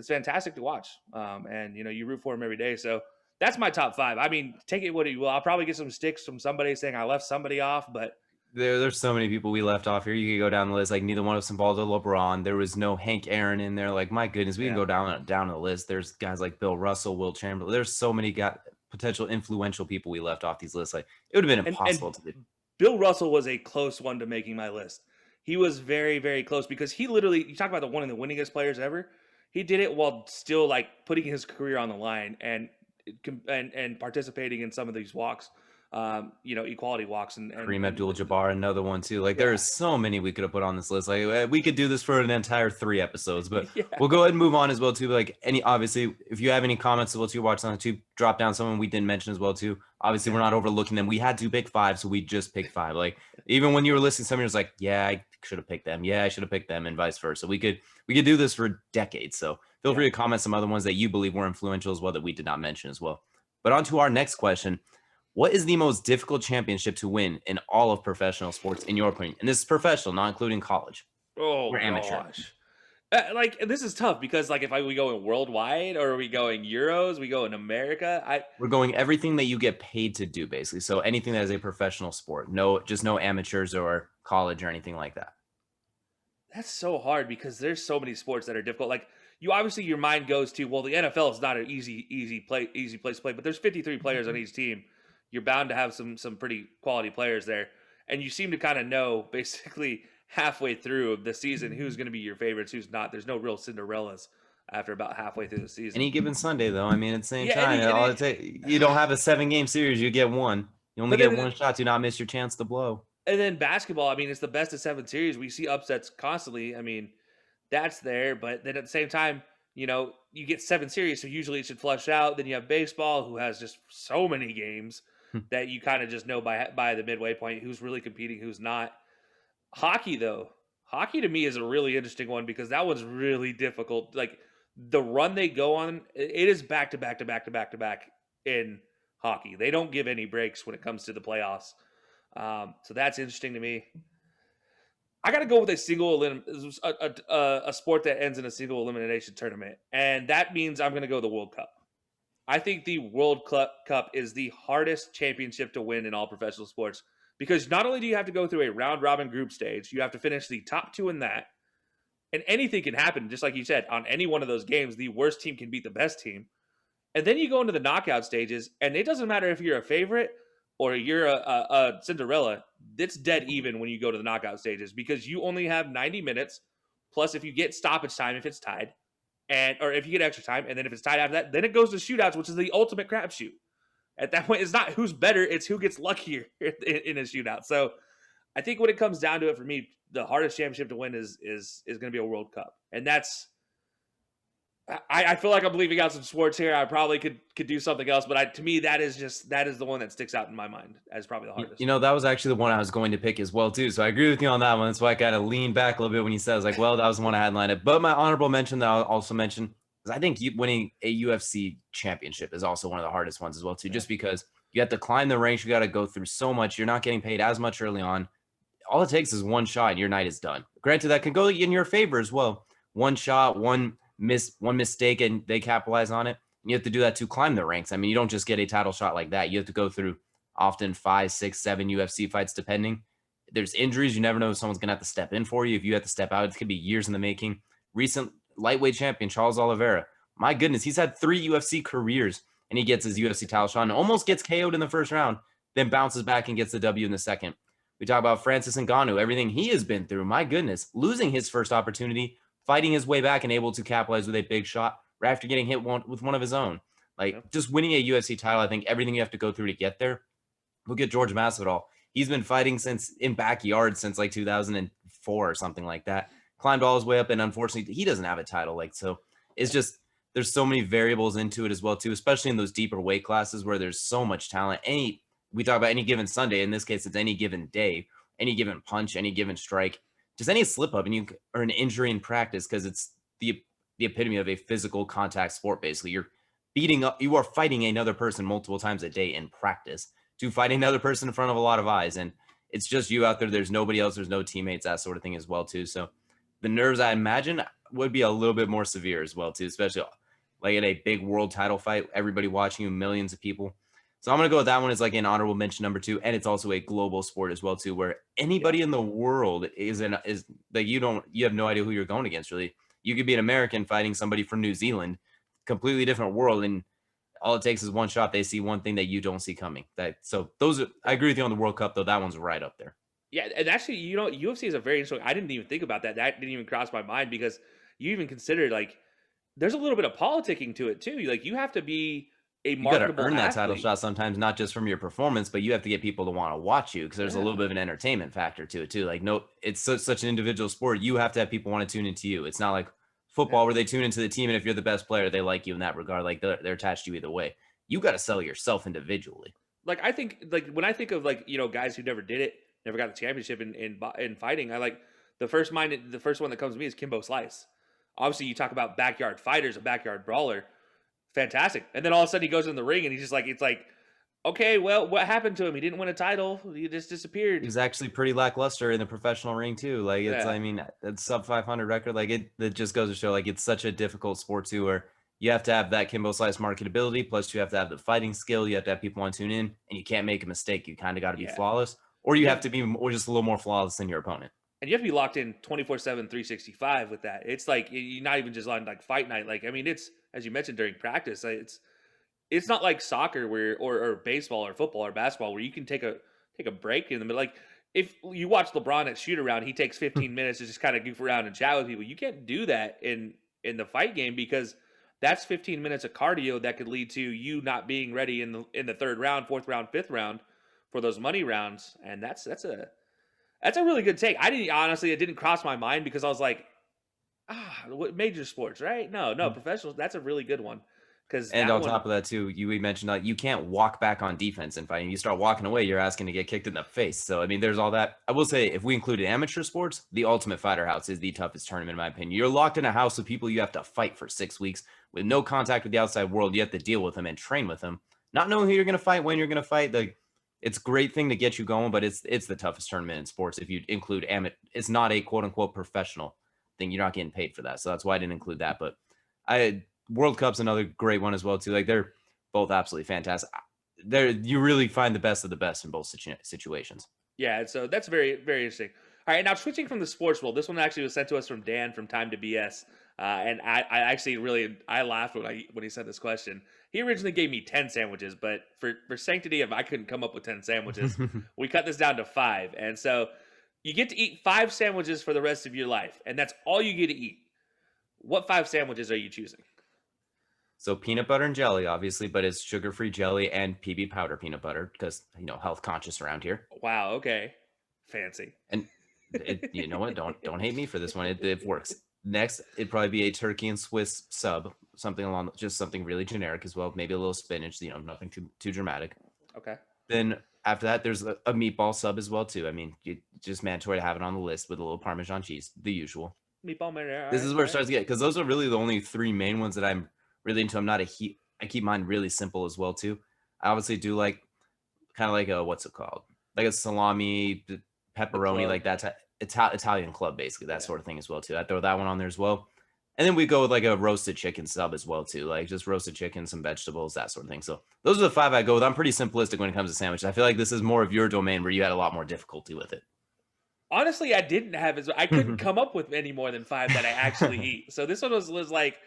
fantastic to watch. And you root for them every day. So that's my top 5. I mean, take it what you will. I'll probably get some sticks from somebody saying I left somebody off, but there's so many people we left off here. You could go down the list. Like, neither one of us involved with LeBron. There was no Hank Aaron in there. Like, my goodness, we can go down the list. There's guys like Bill Russell, Will Chamberlain. There's so many potential influential people we left off these lists. Like, it would have been impossible to do. Bill Russell was a close one to making my list. He was very, very close, because he literally, you talk about one of the winningest players ever. He did it while still like putting his career on the line and participating in some of these walks. Equality walks and Kareem Abdul-Jabbar, another one too. Like, there's so many we could have put on this list. Like, we could do this for an entire 3 episodes, but we'll go ahead and move on as well too. Like, obviously, if you have any comments as well too, watch on YouTube, drop down someone we didn't mention as well too. Obviously, we're not overlooking them. We had to pick 5, so we just picked 5. Like, even when you were listening, somebody was like, "Yeah, I should have picked them. Yeah, I should have picked them," and vice versa. We could do this for decades. So feel free to comment some other ones that you believe were influential as well that we did not mention as well. But on to our next question. What is the most difficult championship to win in all of professional sports, in your opinion? And this is professional, not including college Oh or amateur. gosh. Like this is tough because like if we go in worldwide or are we going Euros, we go in America. We're going everything that you get paid to do, basically. So anything that is a professional sport. No, just no amateurs or college or anything like that. That's so hard because there's so many sports that are difficult. Like you obviously your mind goes to, well, the NFL is not an easy place to play, but there's 53 players on each team. You're bound to have some pretty quality players there. And you seem to kind of know basically halfway through the season who's going to be your favorites, who's not. There's no real Cinderellas after about halfway through the season. Any given Sunday, though, I mean, at the same Yeah, time, you don't have a 7-game series, you get one. You only get one shot to not miss your chance to blow. And then basketball, I mean, it's the best of 7 series. We see upsets constantly. I mean, that's there. But then at the same time, you get 7 series, so usually it should flush out. Then you have baseball, who has just so many games that you kind of just know by the midway point who's really competing, who's not. Hockey, though. Hockey to me is a really interesting one because that one's really difficult. Like the run they go on, it is back to back to back to back to back in hockey. They don't give any breaks when it comes to the playoffs. So that's interesting to me. I got to go with a sport that ends in a single elimination tournament, and that means I'm going to go the World Cup. I think the World Cup is the hardest championship to win in all professional sports because not only do you have to go through a round-robin group stage, you have to finish the top 2 in that, and anything can happen, just like you said, on any one of those games, the worst team can beat the best team. And then you go into the knockout stages, and it doesn't matter if you're a favorite or you're a Cinderella, it's dead even when you go to the knockout stages because you only have 90 minutes, plus if you get stoppage time if it's tied, or if you get extra time, and then if it's tied after that, then it goes to shootouts, which is the ultimate crapshoot. At that point, it's not who's better, it's who gets luckier in a shootout. So I think when it comes down to it, for me, the hardest championship to win is going to be a World Cup. And that's I feel like I'm leaving out some sports here. I probably could do something else, but to me, that is the one that sticks out in my mind as probably the hardest. That was actually the one I was going to pick as well, too. So I agree with you on that one. That's why I kind of leaned back a little bit when you said, I was like, well, that was the one I had lined up. But my honorable mention that I'll also mention is I think winning a UFC championship is also one of the hardest ones as well, too, just because you have to climb the ranks. You got to go through so much. You're not getting paid as much early on. All it takes is one shot and your night is done. Granted, that can go in your favor as well. One shot, one mistake, and they capitalize on it. You have to do that to climb the ranks. I mean, you don't just get a title shot like that. You have to go through often 5, 6, 7 UFC fights, depending. There's injuries. You never know if someone's going to have to step in for you. If you have to step out, it could be years in the making. Recent lightweight champion, Charles Oliveira. My goodness, he's had 3 UFC careers, and he gets his UFC title shot and almost gets KO'd in the first round, then bounces back and gets the W in the second. We talk about Francis Ngannou, everything he has been through. My goodness, losing his first opportunity, fighting his way back and able to capitalize with a big shot right after getting hit with one of his own. Just winning a UFC title, I think everything you have to go through to get there. Look at George Masvidal. He's been fighting in backyards since like 2004 or something like that. Climbed all his way up, and unfortunately, he doesn't have a title. So it's just there's so many variables into it as well, too, especially in those deeper weight classes where there's so much talent. We talk about any given Sunday. In this case, it's any given day, any given punch, any given strike. Just any slip up or an injury in practice, because it's the epitome of a physical contact sport. Basically, you are fighting another person multiple times a day in practice to fight another person in front of a lot of eyes, and it's just you out there. There's nobody else. There's no teammates, that sort of thing as well too. So the nerves, I imagine, would be a little bit more severe as well too, especially like in a big world title fight, everybody watching you, millions of people. So I'm going to go with that one as like an honorable mention number 2. And it's also a global sport as well, too, where anybody in the world is that you have no idea who you're going against, really. You could be an American fighting somebody from New Zealand, completely different world. And all it takes is one shot. They see one thing that you don't see coming. I agree with you on the World Cup, though. That one's right up there. Yeah. And actually, UFC is a very interesting. I didn't even think about that. That didn't even cross my mind because you even considered there's a little bit of politicking to it, too. You have to be a marketable you got to earn that title athlete. shot sometimes, not just from your performance, but you have to get people to want to watch you because there's a little bit of an entertainment factor to it too. It's such an individual sport. You have to have people want to tune into you. It's not like football where they tune into the team, and if you're the best player, they like you in that regard. They're attached to you either way. You got to sell yourself individually. I think when I think of guys who never did it, never got the championship in fighting, the first one that comes to me is Kimbo Slice. Obviously, you talk about backyard fighters, a backyard brawler. Fantastic. And then all of a sudden he goes in the ring and he's just it's Okay, well, what happened to him? He didn't win a title. He just He disappeared. was actually pretty lackluster in the professional ring too. Like Yeah. I mean, it's sub 500 record. Like it just goes to show, like it's such a difficult sport too, where you have to have that Kimbo Slice marketability, plus you have to have the fighting skill. You have to have people want to tune in, and you can't make a mistake. You kind of got to be Yeah. flawless, or you Yeah. have to be or just a little more flawless than your opponent. And you have to be locked in 24/7, 365 with that. It's like you're not even just on like fight night. Like I mean, it's as you mentioned during practice. It's not like soccer where or baseball or football or basketball where you can take a break in the middle. Like if you watch LeBron at shoot around, he takes 15 minutes to just kind of goof around and chat with people. You can't do that in the fight game because that's 15 minutes of cardio that could lead to you not being ready in the third round, fourth round, fifth round for those money rounds. And that's a really good take. I didn't honestly, it didn't cross my mind because I was like, what major sports, right? No, professionals. That's a really good one because And that on one, top of that, too, we mentioned you can't walk back on defense in fighting. You start walking away, you're asking to get kicked in the face. So, I mean, there's all that. I will say, if we included amateur sports, the Ultimate Fighter House is the toughest tournament, in my opinion. You're locked in a house with people you have to fight for 6 weeks with no contact with the outside world. You have to deal with them and train with them, not knowing who you're going to fight, when you're going to fight. Like, it's a great thing to get you going, but it's the toughest tournament in sports if you include amateur. It's not a quote unquote professional thing. You're not getting paid for that. So that's why I didn't include that. But World Cup's another great one as well too. Like they're both absolutely fantastic. You really find the best of the best in both situations. yeah. So that's very very interesting. All right, now switching from the sports world, this one actually was sent to us from Dan from Time to BS, and I actually really I laughed when he sent this question. He originally gave me 10 sandwiches, but for sanctity of I couldn't come up with 10 sandwiches, we cut this down to 5, and so you get to eat 5 sandwiches for the rest of your life, and that's all you get to eat. What 5 sandwiches are you choosing? So peanut butter and jelly, obviously, but it's sugar-free jelly and PB powder peanut butter because health conscious around here. Wow, okay, fancy. And you know what? Don't hate me for this one. It works. Next, it'd probably be a turkey and Swiss sub, something along just something really generic as well. Maybe a little spinach. Nothing too dramatic. Okay. Then after that, there's a meatball sub as well too. I mean, just mandatory to have it on the list with a little Parmesan cheese, the usual. Meatball marinara. This is where it starts to get, because those are really the only 3 main ones that I'm really into. I'm not I keep mine really simple as well too. I obviously do like kind of like a what's it called, like a salami, pepperoni, like that's Italian club basically, that sort of thing as well too. I throw that one on there as well. And then we go with like a roasted chicken sub as well too, like just roasted chicken, some vegetables, that sort of thing. So those are the 5 I go with. I'm pretty simplistic when it comes to sandwiches. I feel like this is more of your domain where you had a lot more difficulty with it. Honestly, I didn't have I couldn't come up with any more than 5 that I actually eat. So this one was like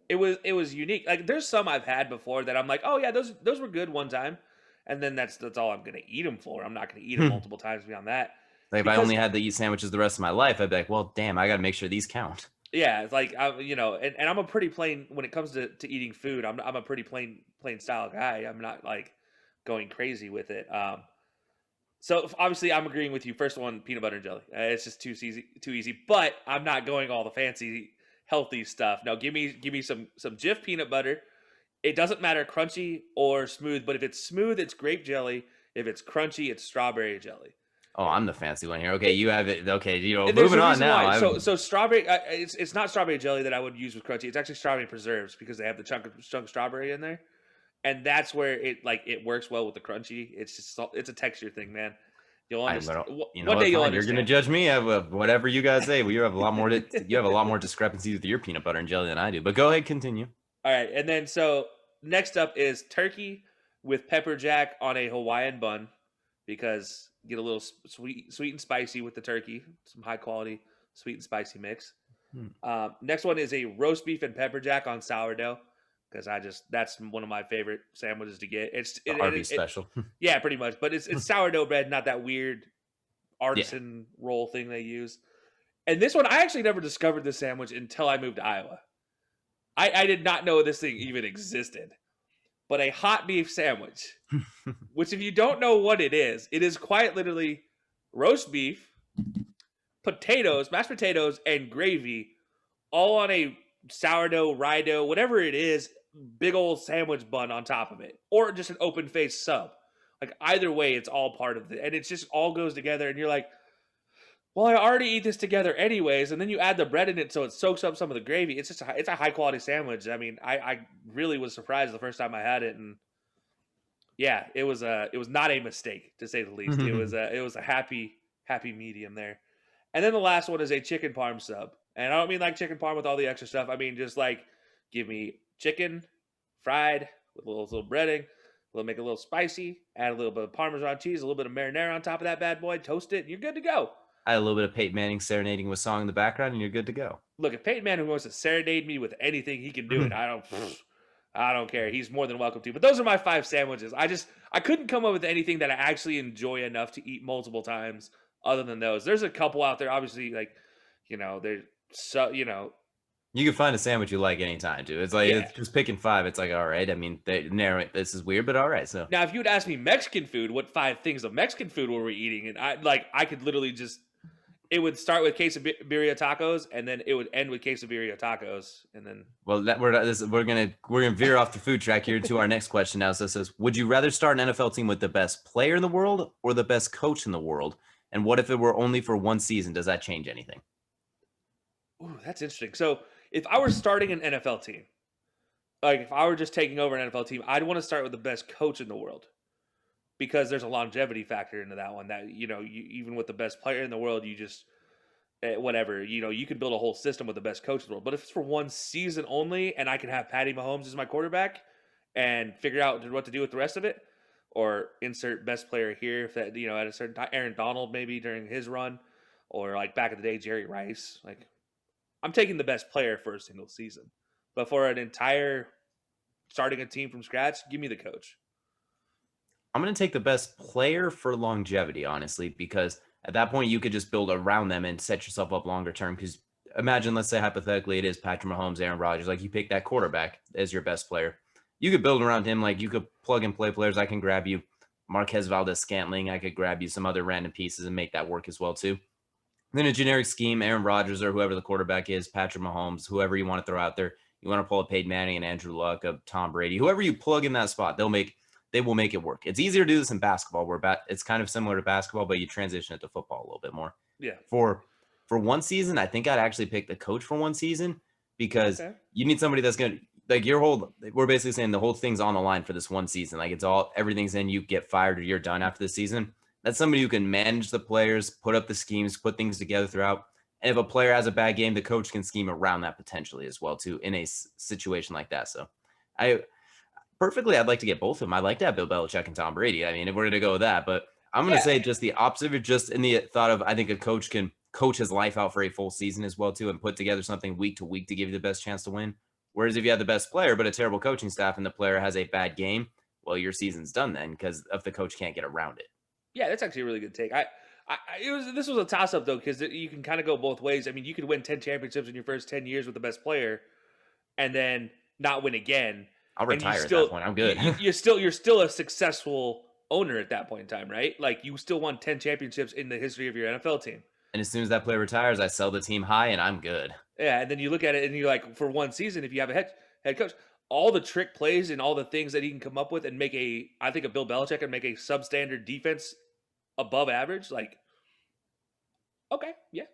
it was unique. Like there's some I've had before that I'm like, oh yeah, those were good one time, and then that's all I'm gonna eat them for. I'm not gonna eat them multiple times beyond that. Like if I only had to eat sandwiches the rest of my life, I'd be like, well, damn, I got to make sure these count. Yeah, it's like and I'm a pretty plain when it comes to eating food. I'm a pretty plain style guy. I'm not like going crazy with it. So obviously I'm agreeing with you. First one, peanut butter and jelly. It's just too easy. But I'm not going all the fancy healthy stuff. No, give me some Jif peanut butter. It doesn't matter crunchy or smooth, but if it's smooth, it's grape jelly. If it's crunchy, it's strawberry jelly. Oh, I'm the fancy one here. Okay, you have it. Okay, There's moving on now. Why. So strawberry, it's not strawberry jelly that I would use with crunchy. It's actually strawberry preserves because they have the chunk of strawberry in there, and that's where it works well with the crunchy. It's a texture thing, man. You'll understand. One day you'll understand. You're gonna judge me. Whatever you guys say. Well, you have a lot more discrepancies with your peanut butter and jelly than I do. But go ahead, continue. All right, and then so next up is turkey with pepper jack on a Hawaiian bun because get a little sweet and spicy with the turkey, some high quality sweet and spicy mix. Next one is a roast beef and pepper jack on sourdough because that's one of my favorite sandwiches to get. It's Arby's special. Yeah, pretty much, but it's sourdough bread, not that weird artisan roll thing they use. And this one, I actually never discovered this sandwich until I moved to Iowa. I did not know this thing even existed. But a hot beef sandwich, which if you don't know what it is quite literally roast beef, potatoes, mashed potatoes, and gravy, all on a sourdough, rye dough, whatever it is, big old sandwich bun on top of it, or just an open face sub. Like either way, it's all part of it, and it just all goes together. And you're like, well, I already eat this together anyways, and then you add the bread in it so it soaks up some of the gravy. It's a high quality sandwich. I mean, I really was surprised the first time I had it, and Yeah, it was not a mistake, to say the least. It was a happy medium there. And then the last one is a chicken parm sub. And I don't mean like chicken parm with all the extra stuff. I mean just like give me chicken fried with a little breading, make it a little spicy, add a little bit of Parmesan cheese, a little bit of marinara on top of that bad boy, toast it, and you're good to go. I had a little bit of Peyton Manning serenading with song in the background, and you're good to go. Look, if Peyton Manning wants to serenade me with anything, he can do it. I don't care. He's more than welcome to. But those are my 5 sandwiches. I couldn't come up with anything that I actually enjoy enough to eat multiple times other than those. There's a couple out there, obviously, like, there's so, You can find a sandwich you like anytime, too. It's like it's just picking 5. It's like, all right. I mean, they narrow it. This is weird, but all right. So now, if you would ask me Mexican food, what 5 things of Mexican food were we eating? And I could literally just, it would start with quesadilla tacos, and then it would end with quesadilla tacos, and then. Well, we're gonna veer off the food track here to our next question now. So it says, would you rather start an NFL team with the best player in the world or the best coach in the world? And what if it were only for one season? Does that change anything? Ooh, that's interesting. So if I were starting an NFL team, like if I were just taking over an NFL team, I'd want to start with the best coach in the world. Because there's a longevity factor into that one that, even with the best player in the world, you just, whatever, you could build a whole system with the best coach in the world. But if it's for one season only and I can have Patty Mahomes as my quarterback and figure out what to do with the rest of it, or insert best player here, if that, at a certain time, Aaron Donald maybe during his run, or like back in the day, Jerry Rice, like I'm taking the best player for a single season. But for an entire starting a team from scratch, give me the coach. I'm going to take the best player for longevity, honestly, because at that point you could just build around them and set yourself up longer term. Because imagine, let's say hypothetically, it is Patrick Mahomes, Aaron Rodgers. Like you pick that quarterback as your best player. You could build around him. Like you could plug and play players. I can grab you Marquez Valdez-Scantling. I could grab you some other random pieces and make that work as well too. And then a generic scheme, Aaron Rodgers or whoever the quarterback is, Patrick Mahomes, whoever you want to throw out there. You want to pull a Peyton Manning and Andrew Luck, a Tom Brady, whoever you plug in that spot, they will make it work. It's easier to do this in basketball where it's kind of similar to basketball, but you transition it to football a little bit more. Yeah. For one season, I think I'd actually pick the coach for one season because you need somebody that's going to, like we're basically saying the whole thing's on the line for this one season. Like everything's in, you get fired or you're done after the season. That's somebody who can manage the players, put up the schemes, put things together throughout. And if a player has a bad game, the coach can scheme around that potentially as well too in a situation like that. So Perfectly, I'd like to get both of them. I'd like to have Bill Belichick and Tom Brady. I mean, if we're going to go with that, but I'm going to say just the opposite, just in the thought of I think a coach can coach his life out for a full season as well, too, and put together something week to week to give you the best chance to win. Whereas if you have the best player, but a terrible coaching staff and the player has a bad game, well, your season's done then because if the coach can't get around it. Yeah, that's actually a really good take. This was a toss-up, though, because you can kind of go both ways. I mean, you could win 10 championships in your first 10 years with the best player and then not win again. I'll retire at that point. I'm good. You're still a successful owner at that point in time, right? Like you still won 10 championships in the history of your NFL team. And as soon as that player retires, I sell the team high and I'm good. Yeah, and then you look at it and you're like, for one season, if you have a head coach, all the trick plays and all the things that he can come up with and I think a Bill Belichick can make a substandard defense above average. Like, okay, yeah.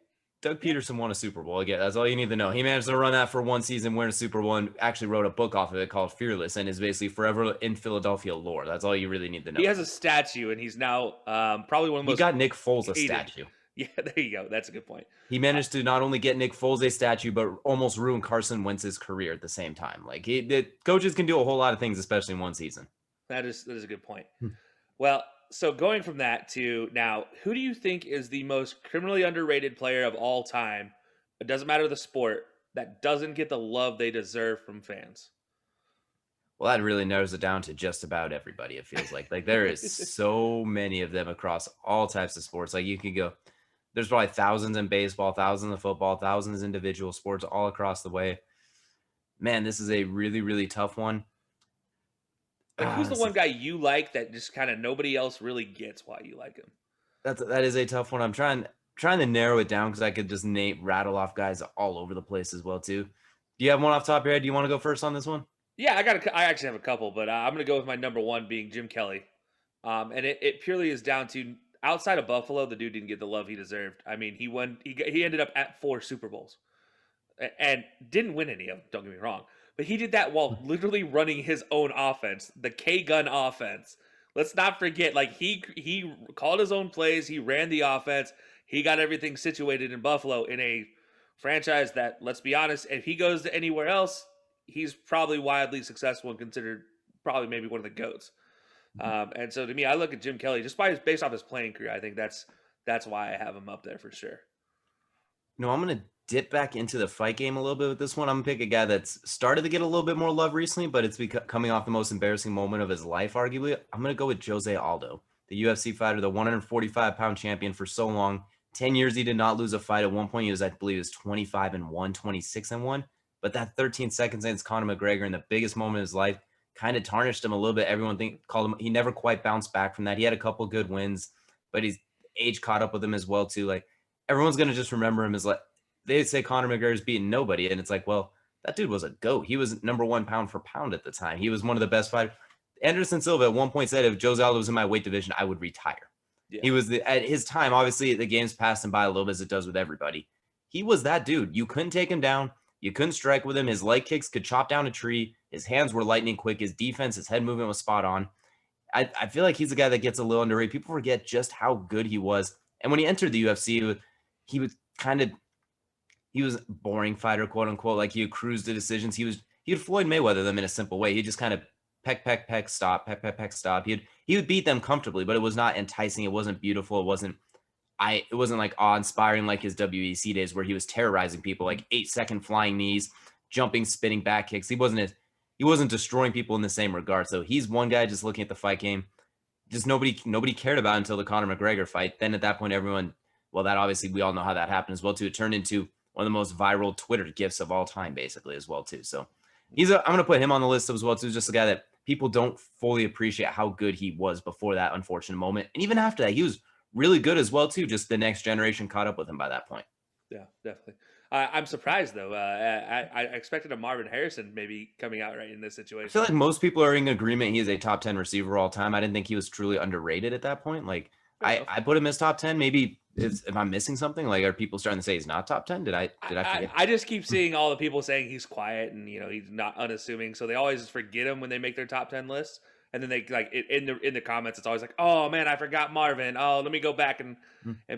Doug Peterson won a Super Bowl. Again, that's all you need to know. He managed to run that for one season, win a Super Bowl, and actually wrote a book off of it called Fearless, and is basically forever in Philadelphia lore. That's all you really need to know. He has a statue, and he's now probably one of the most. He got Nick Foles a statue. Yeah, there you go. That's a good point. He managed to not only get Nick Foles a statue, but almost ruin Carson Wentz's career at the same time. Like the coaches can do a whole lot of things, especially in one season. That is a good point. Well. So going from that to now, who do you think is the most criminally underrated player of all time? It doesn't matter the sport that doesn't get the love they deserve from fans. Well, that really narrows it down to just about everybody. It feels like there is so many of them across all types of sports. Like you can go, there's probably thousands in baseball, thousands in football, thousands in individual sports all across the way. Man, this is a really, really tough one. Like, who's the one guy you like that just kind of nobody else really gets why you like him? That is a tough one. I'm trying to narrow it down because I could just rattle off guys all over the place as well too. Do you have one off the top of your head? Do you want to go first on this one? Yeah, I actually have a couple, but I'm going to go with my number one being Jim Kelly. And it purely is down to outside of Buffalo, the dude didn't get the love he deserved. I mean, he ended up at 4 Super Bowls and didn't win any of them. Don't get me wrong. But he did that while literally running his own offense, the K-gun offense, let's not forget, like he called his own plays, he ran the offense, he got everything situated in Buffalo in a franchise that, let's be honest, if he goes to anywhere else, he's probably wildly successful and considered probably maybe one of the goats. And so to me, I look at Jim Kelly just based off his playing career. I think that's why I have him up there for sure. No, I'm going to dip back into the fight game a little bit with this one. I'm going to pick a guy that's started to get a little bit more love recently, but it's coming off the most embarrassing moment of his life, arguably. I'm going to go with Jose Aldo, the UFC fighter, the 145-pound champion for so long. 10 years he did not lose a fight. At one point, he was, I believe, 25-1, 26-1. But that 13 seconds against Conor McGregor in the biggest moment of his life kind of tarnished him a little bit. Everyone called him. He never quite bounced back from that. He had a couple good wins, but his age caught up with him as well too. Like everyone's gonna just remember him as like they say Conor McGregor's beating nobody, and it's like, well, that dude was a goat. He was number one pound for pound at the time. He was one of the best fighters. Anderson Silva at one point said, if Jose Aldo was in my weight division, I would retire. Yeah. He was at his time. Obviously, the game's passed him by a little bit as it does with everybody. He was that dude. You couldn't take him down. You couldn't strike with him. His leg kicks could chop down a tree. His hands were lightning quick. His defense, his head movement was spot on. I feel like he's a guy that gets a little underrated. People forget just how good he was. And when he entered the UFC, he was a boring fighter, quote unquote. Like he cruised the decisions. He would Floyd Mayweather them in a simple way. He just kind of peck, stop, peck, stop. He would beat them comfortably, but it was not enticing. It wasn't beautiful. It wasn't like awe-inspiring like his WEC days where he was terrorizing people, like 8-second flying knees, jumping, spinning back kicks. He wasn't destroying people in the same regard. So he's one guy just looking at the fight game. Just nobody cared about until the Conor McGregor fight. Then at that point, everyone, well, that obviously we all know how that happened as well too. It turned into one of the most viral Twitter gifs of all time, basically, as well too. So I'm going to put him on the list as well too. Just a guy that people don't fully appreciate how good he was before that unfortunate moment. And even after that, he was really good as well too. Just the next generation caught up with him by that point. Yeah, definitely. I'm surprised though. I expected a Marvin Harrison maybe coming out right in this situation. I feel like most people are in agreement he is a top 10 receiver all time. I didn't think he was truly underrated at that point. Like I put him as top 10. Maybe if I'm missing something, like are people starting to say he's not top 10? Did I forget? I just keep seeing all the people saying he's quiet and he's not unassuming. So they always forget him when they make their top 10 lists. And then they like in the comments, it's always like, oh man, I forgot Marvin. Oh, let me go back and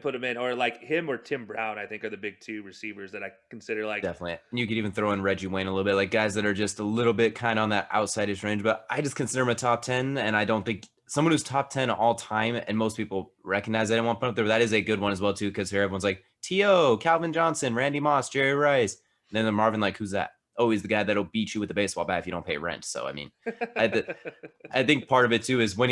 put him in. Or like him or Tim Brown, I think are the big two receivers that I consider like definitely. And you could even throw in Reggie Wayne a little bit, like guys that are just a little bit kind of on that outside-ish range. But I just consider him a top 10, and I don't think someone who's top 10 all time, and most people recognize that I won't put up there. But that is a good one as well too, because here everyone's like T.O., Calvin Johnson, Randy Moss, Jerry Rice, and then the Marvin, like who's that? Oh, he's the guy that'll beat you with a baseball bat if you don't pay rent. So, I mean, I think part of it, too, is when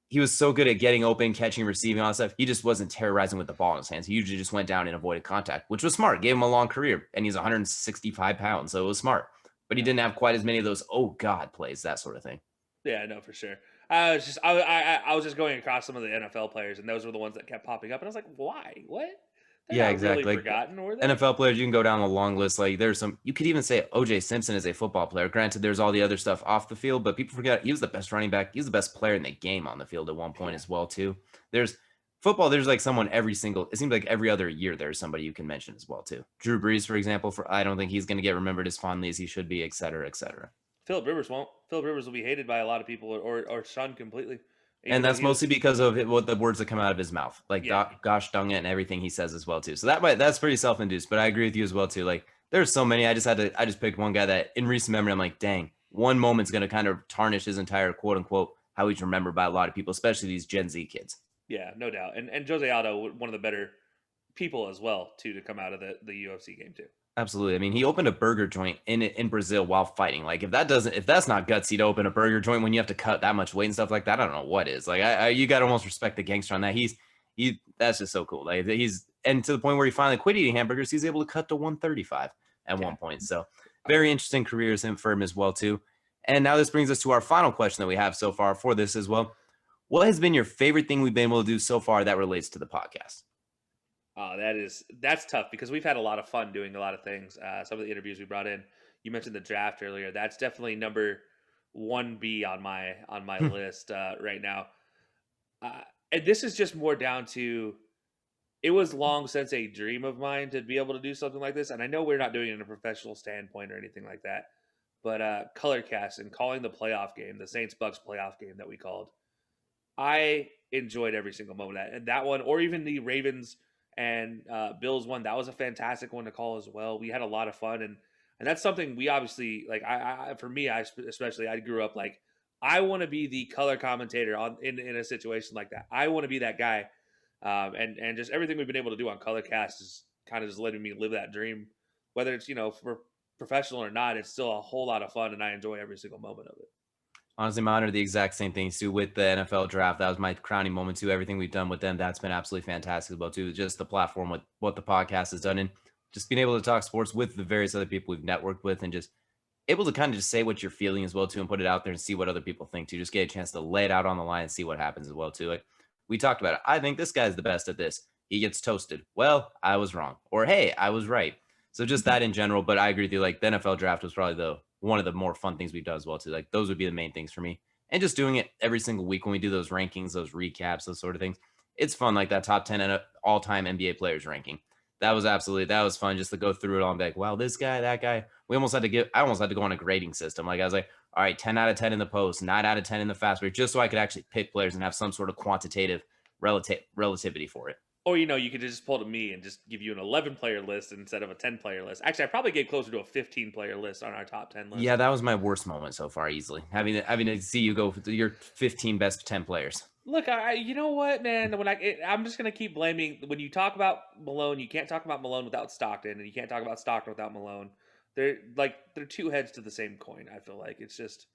he was so good at getting open, catching, receiving, all that stuff, he just wasn't terrorizing with the ball in his hands. He usually just went down and avoided contact, which was smart. Gave him a long career, and he's 165 pounds, so it was smart. But he didn't have quite as many of those, oh, God, plays, that sort of thing. Yeah, no, for sure. I was just going across some of the NFL players, and those were the ones that kept popping up, and I was like, why? What? They're exactly. Really forgotten, were they? NFL players, you can go down a long list. Like there's some, you could even say O.J. Simpson is a football player. Granted, there's all the other stuff off the field, but people forget he was the best running back. He was the best player in the game on the field at one point as well too. There's football. There's like someone it seems like every other year there's somebody you can mention as well too. Drew Brees, for example, I don't think he's going to get remembered as fondly as he should be, et cetera, et cetera. Phillip Rivers won't. Phillip Rivers will be hated by a lot of people or shunned completely. And that's mostly because of what the words that come out of his mouth, like gosh dang it and everything he says as well too. So that's pretty self-induced, but I agree with you as well too. Like there's so many. I just picked one guy that in recent memory I'm like, dang, one moment's going to kind of tarnish his entire quote unquote how he's remembered by a lot of people, especially these Gen Z kids. Yeah, no doubt. And Jose Aldo, one of the better people as well too to come out of the UFC game too. Absolutely. I mean, he opened a burger joint in Brazil while fighting. Like if that's not gutsy to open a burger joint when you have to cut that much weight and stuff like that, I don't know what is. Like you got to almost respect the gangster on that. That's just so cool. Like and to the point where he finally quit eating hamburgers, he's able to cut to 135 at one point. So very interesting careers for him as well too. And now this brings us to our final question that we have so far for this as well. What has been your favorite thing we've been able to do so far that relates to the podcast? Oh, that's tough because we've had a lot of fun doing a lot of things. Some of the interviews we brought in, you mentioned the draft earlier. That's definitely number 1B on my list right now. And this is just more down to, it was long since a dream of mine to be able to do something like this. And I know we're not doing it in a professional standpoint or anything like that, but color cast and calling the playoff game, the Saints-Bucks playoff game that we called, I enjoyed every single moment of that. And that one, or even the Ravens and Bills one, that was a fantastic one to call as well. We had a lot of fun, and that's something we obviously like. For me, especially I grew up like I want to be the color commentator in a situation like that. I want to be that guy, and just everything we've been able to do on Colorcast is kind of just letting me live that dream. Whether it's for professional or not, it's still a whole lot of fun, and I enjoy every single moment of it. Honestly, mine are the exact same things too with the NFL draft. That was my crowning moment too. Everything we've done with them, that's been absolutely fantastic as well too. Just the platform with what the podcast has done and just being able to talk sports with the various other people we've networked with and just able to kind of just say what you're feeling as well too and put it out there and see what other people think too. Just get a chance to lay it out on the line and see what happens as well too. Like we talked about it. I think this guy's the best at this. He gets toasted. Well, I was wrong. Or hey, I was right. So just that in general, but I agree with you. Like the NFL draft was probably the one of the more fun things we've done as well too. Like those would be the main things for me. And just doing it every single week when we do those rankings, those recaps, those sort of things. It's fun, like that top 10 and all-time NBA players ranking. That was fun just to go through it all and be like, wow, this guy, that guy. I almost had to go on a grading system. Like I was like, all right, 10 out of 10 in the post, 9 out of 10 in the fast break, just so I could actually pick players and have some sort of quantitative relativity for it. Or you could just pull to me and just give you an 11-player list instead of a 10-player list. Actually, I probably get closer to a 15-player list on our top 10 list. Yeah, that was my worst moment so far, easily having to see you go for your 15 best 10 players. Look, you know what, man? I'm just gonna keep blaming. When you talk about Malone, you can't talk about Malone without Stockton, and you can't talk about Stockton without Malone. They're two heads to the same coin. I feel like it's just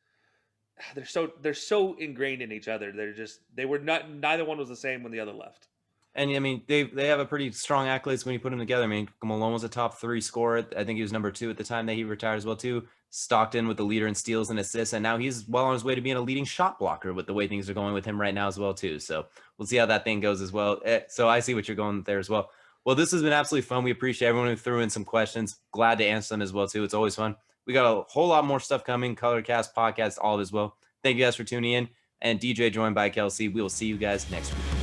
they're so ingrained in each other. Neither one was the same when the other left. And I mean, they have a pretty strong accolades when you put them together. I mean, Malone was a top 3 scorer. I think he was number 2 at the time that he retired as well too. Stockton with the leader in steals and assists, and now he's well on his way to being a leading shot blocker with the way things are going with him right now as well too. So we'll see how that thing goes as well. So I see what you're going there as well. Well, this has been absolutely fun. We appreciate everyone who threw in some questions. Glad to answer them as well too. It's always fun. We got a whole lot more stuff coming. Colorcast, podcast, all as well. Thank you guys for tuning in. And DJ joined by Kelcey. We will see you guys next week.